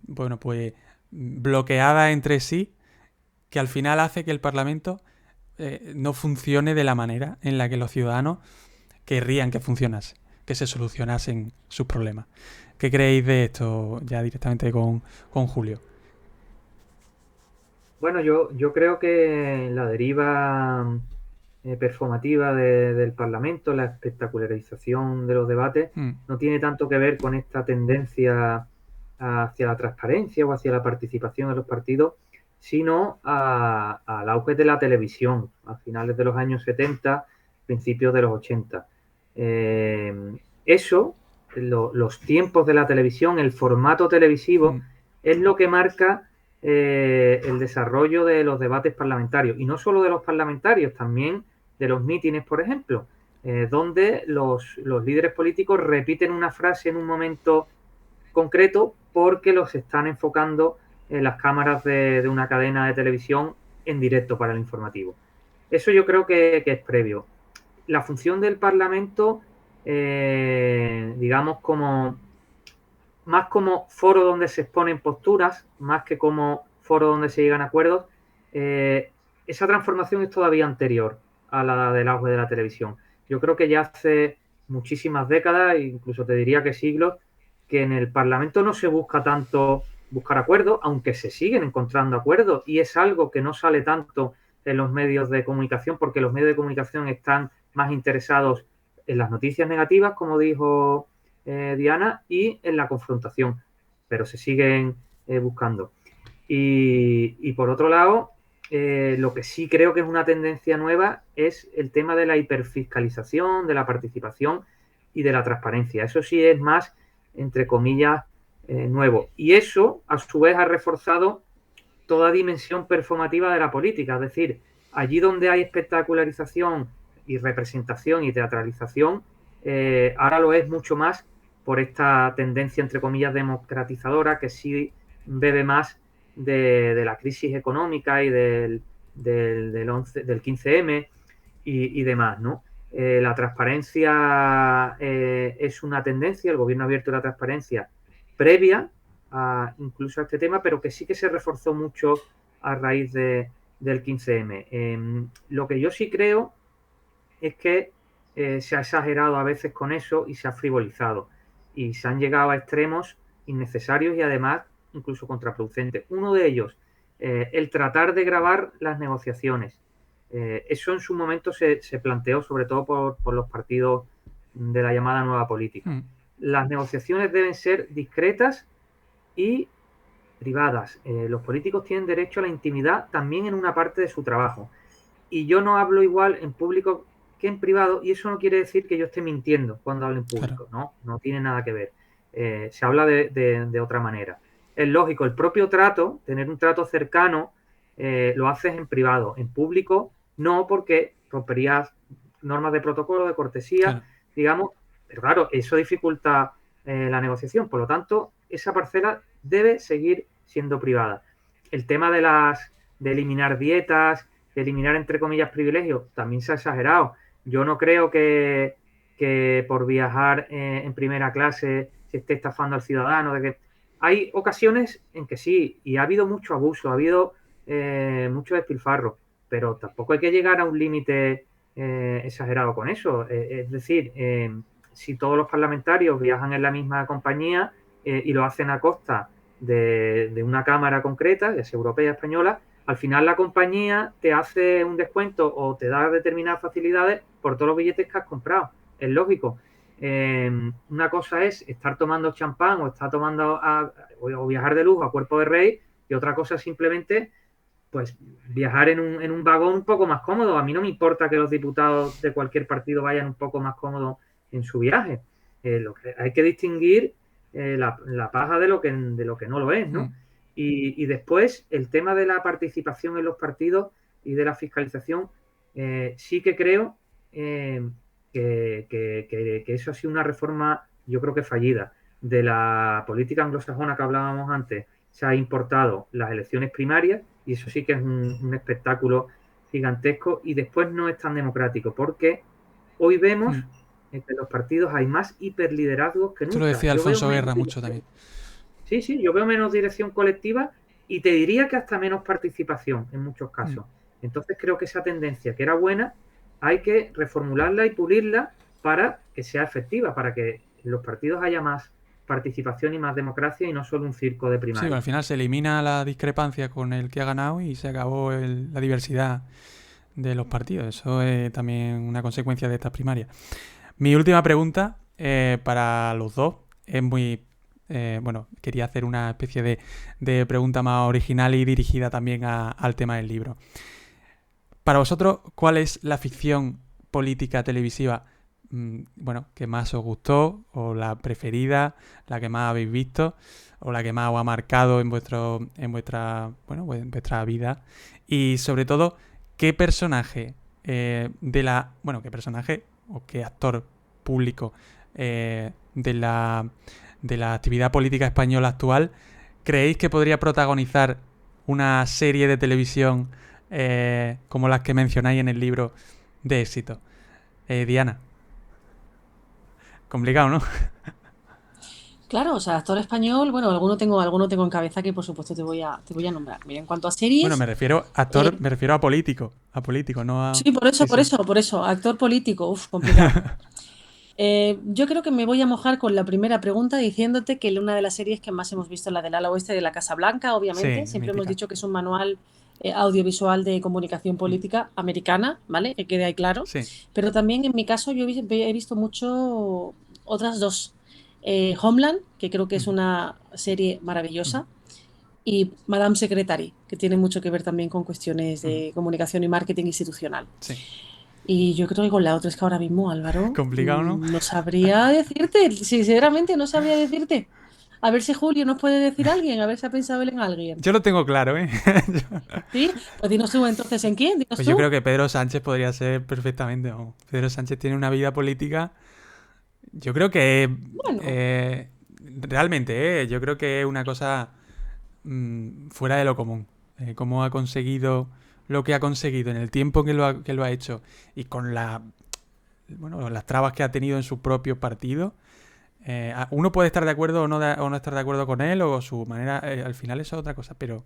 bueno, pues bloqueadas entre sí, que al final hace que el Parlamento no funcione de la manera en la que los ciudadanos querrían que funcionase, que se solucionasen sus problemas. ¿Qué creéis de esto ya directamente con Julio?
Bueno, yo creo que la deriva performativa del Parlamento, la espectacularización de los debates, no tiene tanto que ver con esta tendencia hacia la transparencia o hacia la participación de los partidos, sino al auge de la televisión a finales de los años 70, principios de los 80. Los tiempos de la televisión, el formato televisivo, es lo que marca el desarrollo de los debates parlamentarios. Y no solo de los parlamentarios, también de los mítines, por ejemplo, donde los líderes políticos repiten una frase en un momento concreto porque los están enfocando en las cámaras de una cadena de televisión en directo para el informativo. Eso yo creo que es previo. La función del Parlamento, digamos, más como foro donde se exponen posturas, más que como foro donde se llegan a acuerdos, esa transformación es todavía anterior a la del auge de la televisión. Yo creo que ya hace muchísimas décadas, incluso te diría que siglos, que en el Parlamento no se busca tanto buscar acuerdos, aunque se siguen encontrando acuerdos, y es algo que no sale tanto en los medios de comunicación, porque los medios de comunicación están más interesados en las noticias negativas, como dijo Diana, y en la confrontación, pero se siguen buscando. Y por otro lado, lo que sí creo que es una tendencia nueva es el tema de la hiperfiscalización, de la participación y de la transparencia. Eso sí es más, entre comillas, nuevo. Y eso, a su vez, ha reforzado toda dimensión performativa de la política. Es decir, allí donde hay espectacularización y representación y teatralización, ahora lo es mucho más por esta tendencia, entre comillas, democratizadora, que sí bebe más de la crisis económica y del 15M y demás, ¿no? La transparencia es una tendencia, el gobierno abierto de la transparencia previa incluso a este tema, pero que sí que se reforzó mucho a raíz del 15M. Lo que yo sí creo es que se ha exagerado a veces con eso y se ha frivolizado y se han llegado a extremos innecesarios y además incluso contraproducentes. Uno de ellos, el tratar de grabar las negociaciones. Eso en su momento se planteó sobre todo por los partidos de la llamada nueva política. Las negociaciones deben ser discretas y privadas. Los políticos tienen derecho a la intimidad también en una parte de su trabajo. Y yo no hablo igual en público que en privado, y eso no quiere decir que yo esté mintiendo cuando hablo en público, claro. No tiene nada que ver. Se habla de otra manera. Es lógico, el propio trato, tener un trato cercano, lo haces en privado. En público no, porque romperías normas de protocolo, de cortesía, claro. Digamos, pero claro, eso dificulta la negociación. Por lo tanto, esa parcela debe seguir siendo privada. El tema de eliminar dietas, de eliminar, entre comillas, privilegios, también se ha exagerado. Yo no creo que por viajar en primera clase se esté estafando al ciudadano. Hay ocasiones en que sí, y ha habido mucho abuso, ha habido mucho despilfarro, pero tampoco hay que llegar a un límite exagerado con eso. Es decir, si todos los parlamentarios viajan en la misma compañía y lo hacen a costa de una cámara concreta, ya sea europea, española, al final la compañía te hace un descuento o te da determinadas facilidades por todos los billetes que has comprado. Es lógico. Una cosa es estar tomando champán o estar tomando o viajar de lujo a cuerpo de rey, y otra cosa es simplemente pues viajar en un vagón un poco más cómodo. A mí no me importa que los diputados de cualquier partido vayan un poco más cómodos en su viaje. Lo que hay que distinguir la paja de lo que no lo es, ¿no? Y después, el tema de la participación en los partidos y de la fiscalización, sí que creo que eso ha sido una reforma, yo creo que fallida. De la política anglosajona que hablábamos antes, se ha importado las elecciones primarias, y eso sí que es un espectáculo gigantesco, y después no es tan democrático, porque hoy vemos que en los partidos hay más hiperliderazgos que nunca.
Esto lo decía Alfonso Guerra mucho también.
Sí, yo veo menos dirección colectiva y te diría que hasta menos participación en muchos casos. Entonces creo que esa tendencia, que era buena, hay que reformularla y pulirla para que sea efectiva, para que en los partidos haya más participación y más democracia y no solo un circo de primaria.
Sí, al final se elimina la discrepancia con el que ha ganado y se acabó la diversidad de los partidos. Eso es también una consecuencia de estas primarias. Mi última pregunta para los dos es muy bueno, quería hacer una especie de pregunta más original y dirigida también al tema del libro. Para vosotros, ¿cuál es la ficción política televisiva, bueno, que más os gustó, o la preferida, la que más habéis visto, o la que más os ha marcado en vuestra vida? Y sobre todo, ¿qué personaje qué personaje o qué actor público de la actividad política española actual creéis que podría protagonizar una serie de televisión como las que mencionáis en el libro de éxito? Diana. Complicado, ¿no?
Claro, o sea, actor español, bueno, alguno tengo en cabeza que por supuesto te voy a nombrar. Mira, en cuanto a
Bueno, me
series,
refiero a
eh,
actor, me refiero a político, no a...
sí, por eso,
Sí,
por
sí.
eso, por eso, actor político, uf, complicado. Yo creo que me voy a mojar con la primera pregunta diciéndote que una de las series que más hemos visto es la del ala oeste de la Casa Blanca, obviamente.
Sí,
Siempre hemos
mítica.
dicho que es un manual audiovisual de comunicación
Mm,
política americana, ¿vale? Que quede ahí claro.
sí.
Pero también en mi caso yo he visto mucho otras dos. Homeland, que creo que es
Ujú,
una serie
ujú,
maravillosa, y Madame Secretary, que tiene mucho que ver también con cuestiones
ujú.
de comunicación y marketing institucional.
Sí.
Y yo creo que con la otra es que ahora mismo, Álvaro,
Complicado, ¿no?
no sabría decirte, sinceramente no sabría decirte. A ver si Julio nos puede decir alguien, a ver si ha pensado él en alguien.
Yo lo tengo claro, ¿eh?
¿Sí? Pues dinos tú entonces en quién, dinos
Pues yo
tú.
creo que Pedro Sánchez podría ser perfectamente, vamos. Pedro Sánchez tiene una vida política. Yo creo que
Bueno,
realmente, yo creo que es una cosa fuera de lo común. Cómo ha conseguido lo que ha conseguido en el tiempo que lo ha hecho y con las trabas que ha tenido en su propio partido. Uno puede estar de acuerdo o no estar de acuerdo con él o su manera, al final eso es otra cosa, pero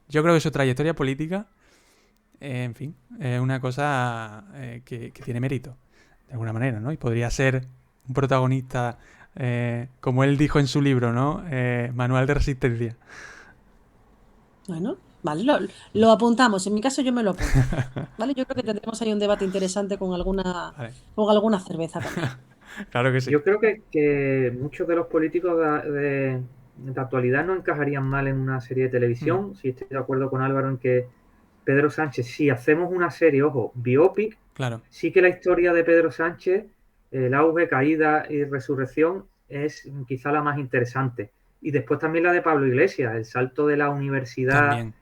yo creo que su trayectoria política, en fin, es una cosa que tiene mérito, de alguna manera, ¿no? Y podría ser un protagonista, como él dijo en su libro, ¿no? Manual de resistencia.
bueno, vale, lo apuntamos. En mi caso yo me lo apunto. ¿Vale? Yo creo que tendremos ahí un debate interesante
Vale,
con alguna cerveza también.
claro que sí.
Yo creo que muchos de los políticos de actualidad no encajarían mal en una serie de
Mm,
televisión. Sí, estoy de acuerdo con Álvaro en que Pedro Sánchez, si hacemos una serie, ojo, biopic,
claro.
sí que la historia de Pedro Sánchez, el auge, caída y resurrección, es quizá la más interesante. Y después también la de Pablo Iglesias, el salto de la universidad
También.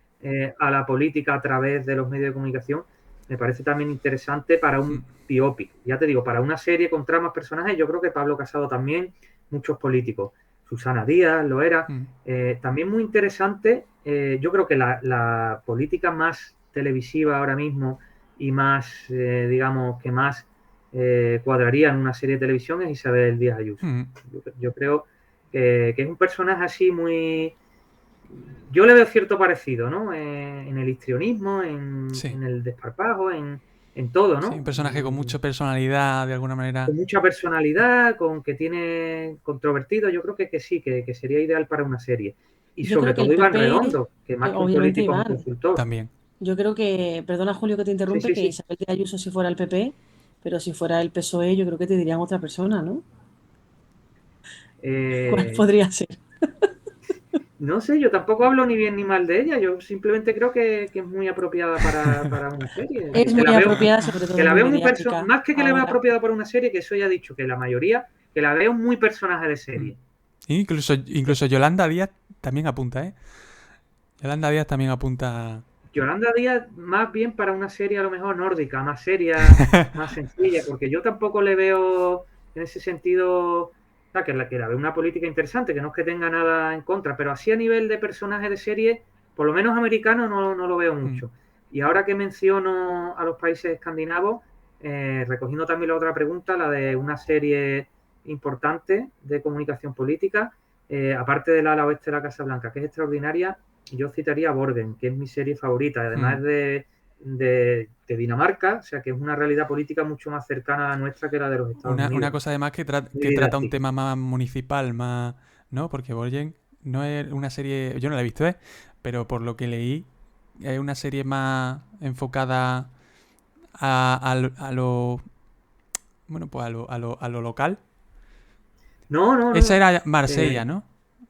a la política a través de los medios de comunicación, me parece también interesante para
Mm,
un biopic. Ya te digo, para una serie con tramas personajes, yo creo que Pablo Casado también, muchos políticos. Susana Díaz lo era.
mm,
También muy interesante, yo creo que la política más televisiva ahora mismo y más, digamos, que más cuadraría en una serie de televisión es Isabel Díaz Ayuso.
mm,
Yo creo que es un personaje así muy... Yo le veo cierto parecido, ¿no? En el histrionismo,
sí.
en el desparpajo, en todo,
Sí, un
¿no?
personaje con mucha personalidad, de alguna manera.
Con mucha personalidad, con que tiene controvertido, yo creo que sí, que sería ideal para una serie. Y
Yo
sobre
creo que el
todo Iván
PP,
Redondo, que más que un
obviamente
político es un
Iván,
consultor.
También.
yo creo que, perdona Julio que te
Sí,
interrumpe,
sí,
que
sí.
Isabel de Ayuso si fuera el PP, pero si fuera el PSOE yo creo que te dirían otra persona, ¿no? ¿Cuál
Eh,
podría ser?
no sé, yo tampoco hablo ni bien ni mal de ella, yo simplemente creo que es muy apropiada para una serie,
Es
que
muy
la veo,
apropiada, sobre
que
todo
la
muy
veo muy
mediática
más que la veo
ahora.
apropiada para una serie, que eso ya he dicho, que la mayoría, que la veo muy personaje de
Mm.
serie.
Incluso Yolanda Díaz también apunta, ¿eh? Yolanda Díaz también apunta.
Yolanda Díaz más bien para una serie a lo mejor nórdica, más seria, más sencilla, porque yo tampoco le veo en ese sentido, o sea, que la veo una política interesante, que no es que tenga nada en contra, pero así a nivel de personaje de serie, por lo menos americano, no lo veo
Mm,
mucho. Y ahora que menciono a los países escandinavos, recogiendo también la otra pregunta, la de una serie importante de comunicación política, aparte del ala oeste de la Casa Blanca, que es extraordinaria, yo citaría Borgen, que es mi serie favorita,
mm.
además de Dinamarca, o sea que es una realidad política mucho más cercana a la nuestra que la de los Estados
Una
Unidos.
cosa además
Muy
que trata un
didáctica.
tema más municipal, más, ¿no? Porque Borgen no es una serie, yo no la he visto, ¿eh? Pero por lo que leí, es una serie más enfocada a lo, bueno, pues a lo local.
No, no,
Esa
no.
era Marsella,
Eh,
¿no?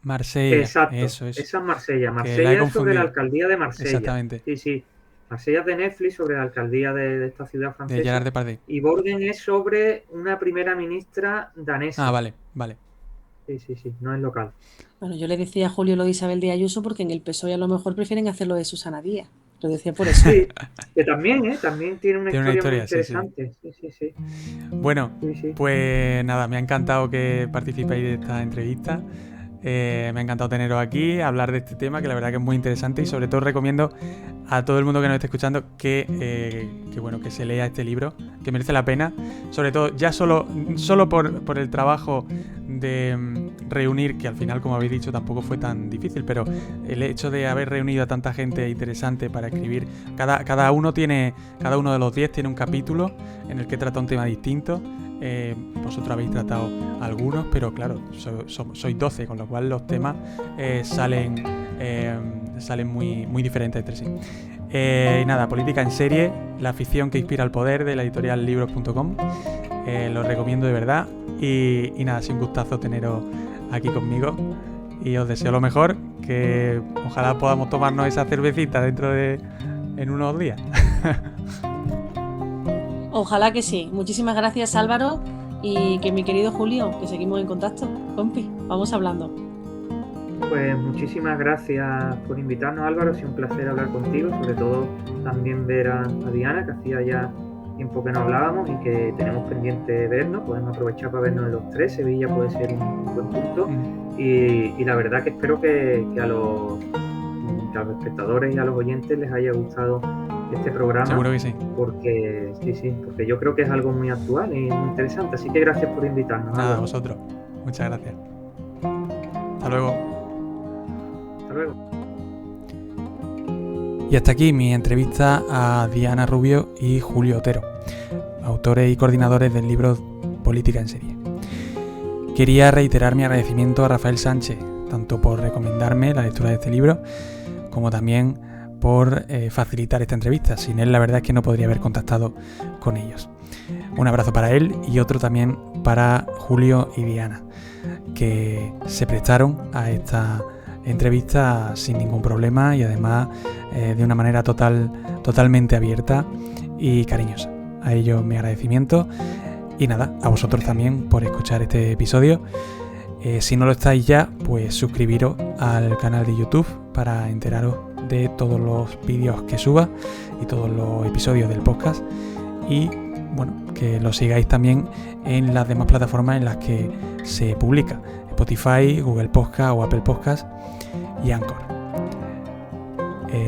Marsella.
Exacto,
Eso.
esa es Marsella.
Que la he
Marsella es sobre
confundido.
la alcaldía de Marsella.
Exactamente.
Sí. Marsella es de Netflix, sobre la alcaldía de esta ciudad
De
francesa.
Gerard Depardieu.
Y Borgen es sobre una primera ministra danesa.
Ah, vale.
Sí, no es local.
Bueno, yo le decía a Julio lo de Isabel Díaz Ayuso porque en el PSOE a lo mejor prefieren hacerlo de Susana Díaz. Lo decía por eso.
Sí, que también tiene una
Tiene
historia muy
sí.
interesante. Sí.
Bueno,
Sí.
pues nada, me ha encantado que participéis de esta entrevista. Me ha encantado teneros aquí, hablar de este tema, que la verdad que es muy interesante, y sobre todo recomiendo a todo el mundo que nos esté escuchando que se lea este libro, que merece la pena, sobre todo ya solo por el trabajo de reunir, que al final, como habéis dicho, tampoco fue tan difícil, pero el hecho de haber reunido a tanta gente interesante para escribir, cada uno de los 10 tiene un capítulo en el que trata un tema distinto. Vosotros habéis tratado algunos, pero claro, sois 12, con lo cual los temas salen muy, muy diferentes entre sí. Y nada, Política en serie, la ficción que inspira al poder, de la editorial libros.com. Lo recomiendo de verdad. Y nada, ha sido un gustazo teneros aquí conmigo. Y os deseo lo mejor, que ojalá podamos tomarnos esa cervecita en unos días.
Ojalá que sí. Muchísimas gracias, Álvaro, y que mi querido Julio, que seguimos en contacto. Compi, vamos hablando.
Pues muchísimas gracias por invitarnos, Álvaro. Ha sido un placer hablar contigo, sobre todo también ver a Diana, que hacía ya tiempo que no hablábamos y que tenemos pendiente vernos. Podemos aprovechar para vernos en los 3. Sevilla puede ser un buen punto. Y la verdad que espero que a los espectadores y a los oyentes les haya gustado este programa.
Seguro que sí.
Porque yo creo que es algo muy actual y muy interesante. Así que gracias por invitarnos.
Nada, a vosotros. Muchas gracias. Hasta luego. Y hasta aquí mi entrevista a Diana Rubio y Julio Otero, autores y coordinadores del libro Política en serie. Quería reiterar mi agradecimiento a Rafael Sánchez, tanto por recomendarme la lectura de este libro, como también por facilitar esta entrevista. Sin él, la verdad es que no podría haber contactado con ellos. Un abrazo para él y otro también para Julio y Diana, que se prestaron a esta entrevista sin ningún problema y además de una manera totalmente abierta y cariñosa. A ellos mi agradecimiento y nada, a vosotros también por escuchar este episodio. Si no lo estáis ya, pues suscribiros al canal de YouTube para enteraros de todos los vídeos que suba y todos los episodios del podcast, y bueno, que lo sigáis también en las demás plataformas en las que se publica: Spotify, Google Podcast o Apple Podcast y Anchor.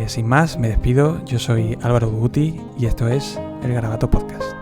Sin más, me despido. Yo soy Álvaro Duguti y esto es El Garabato Podcast.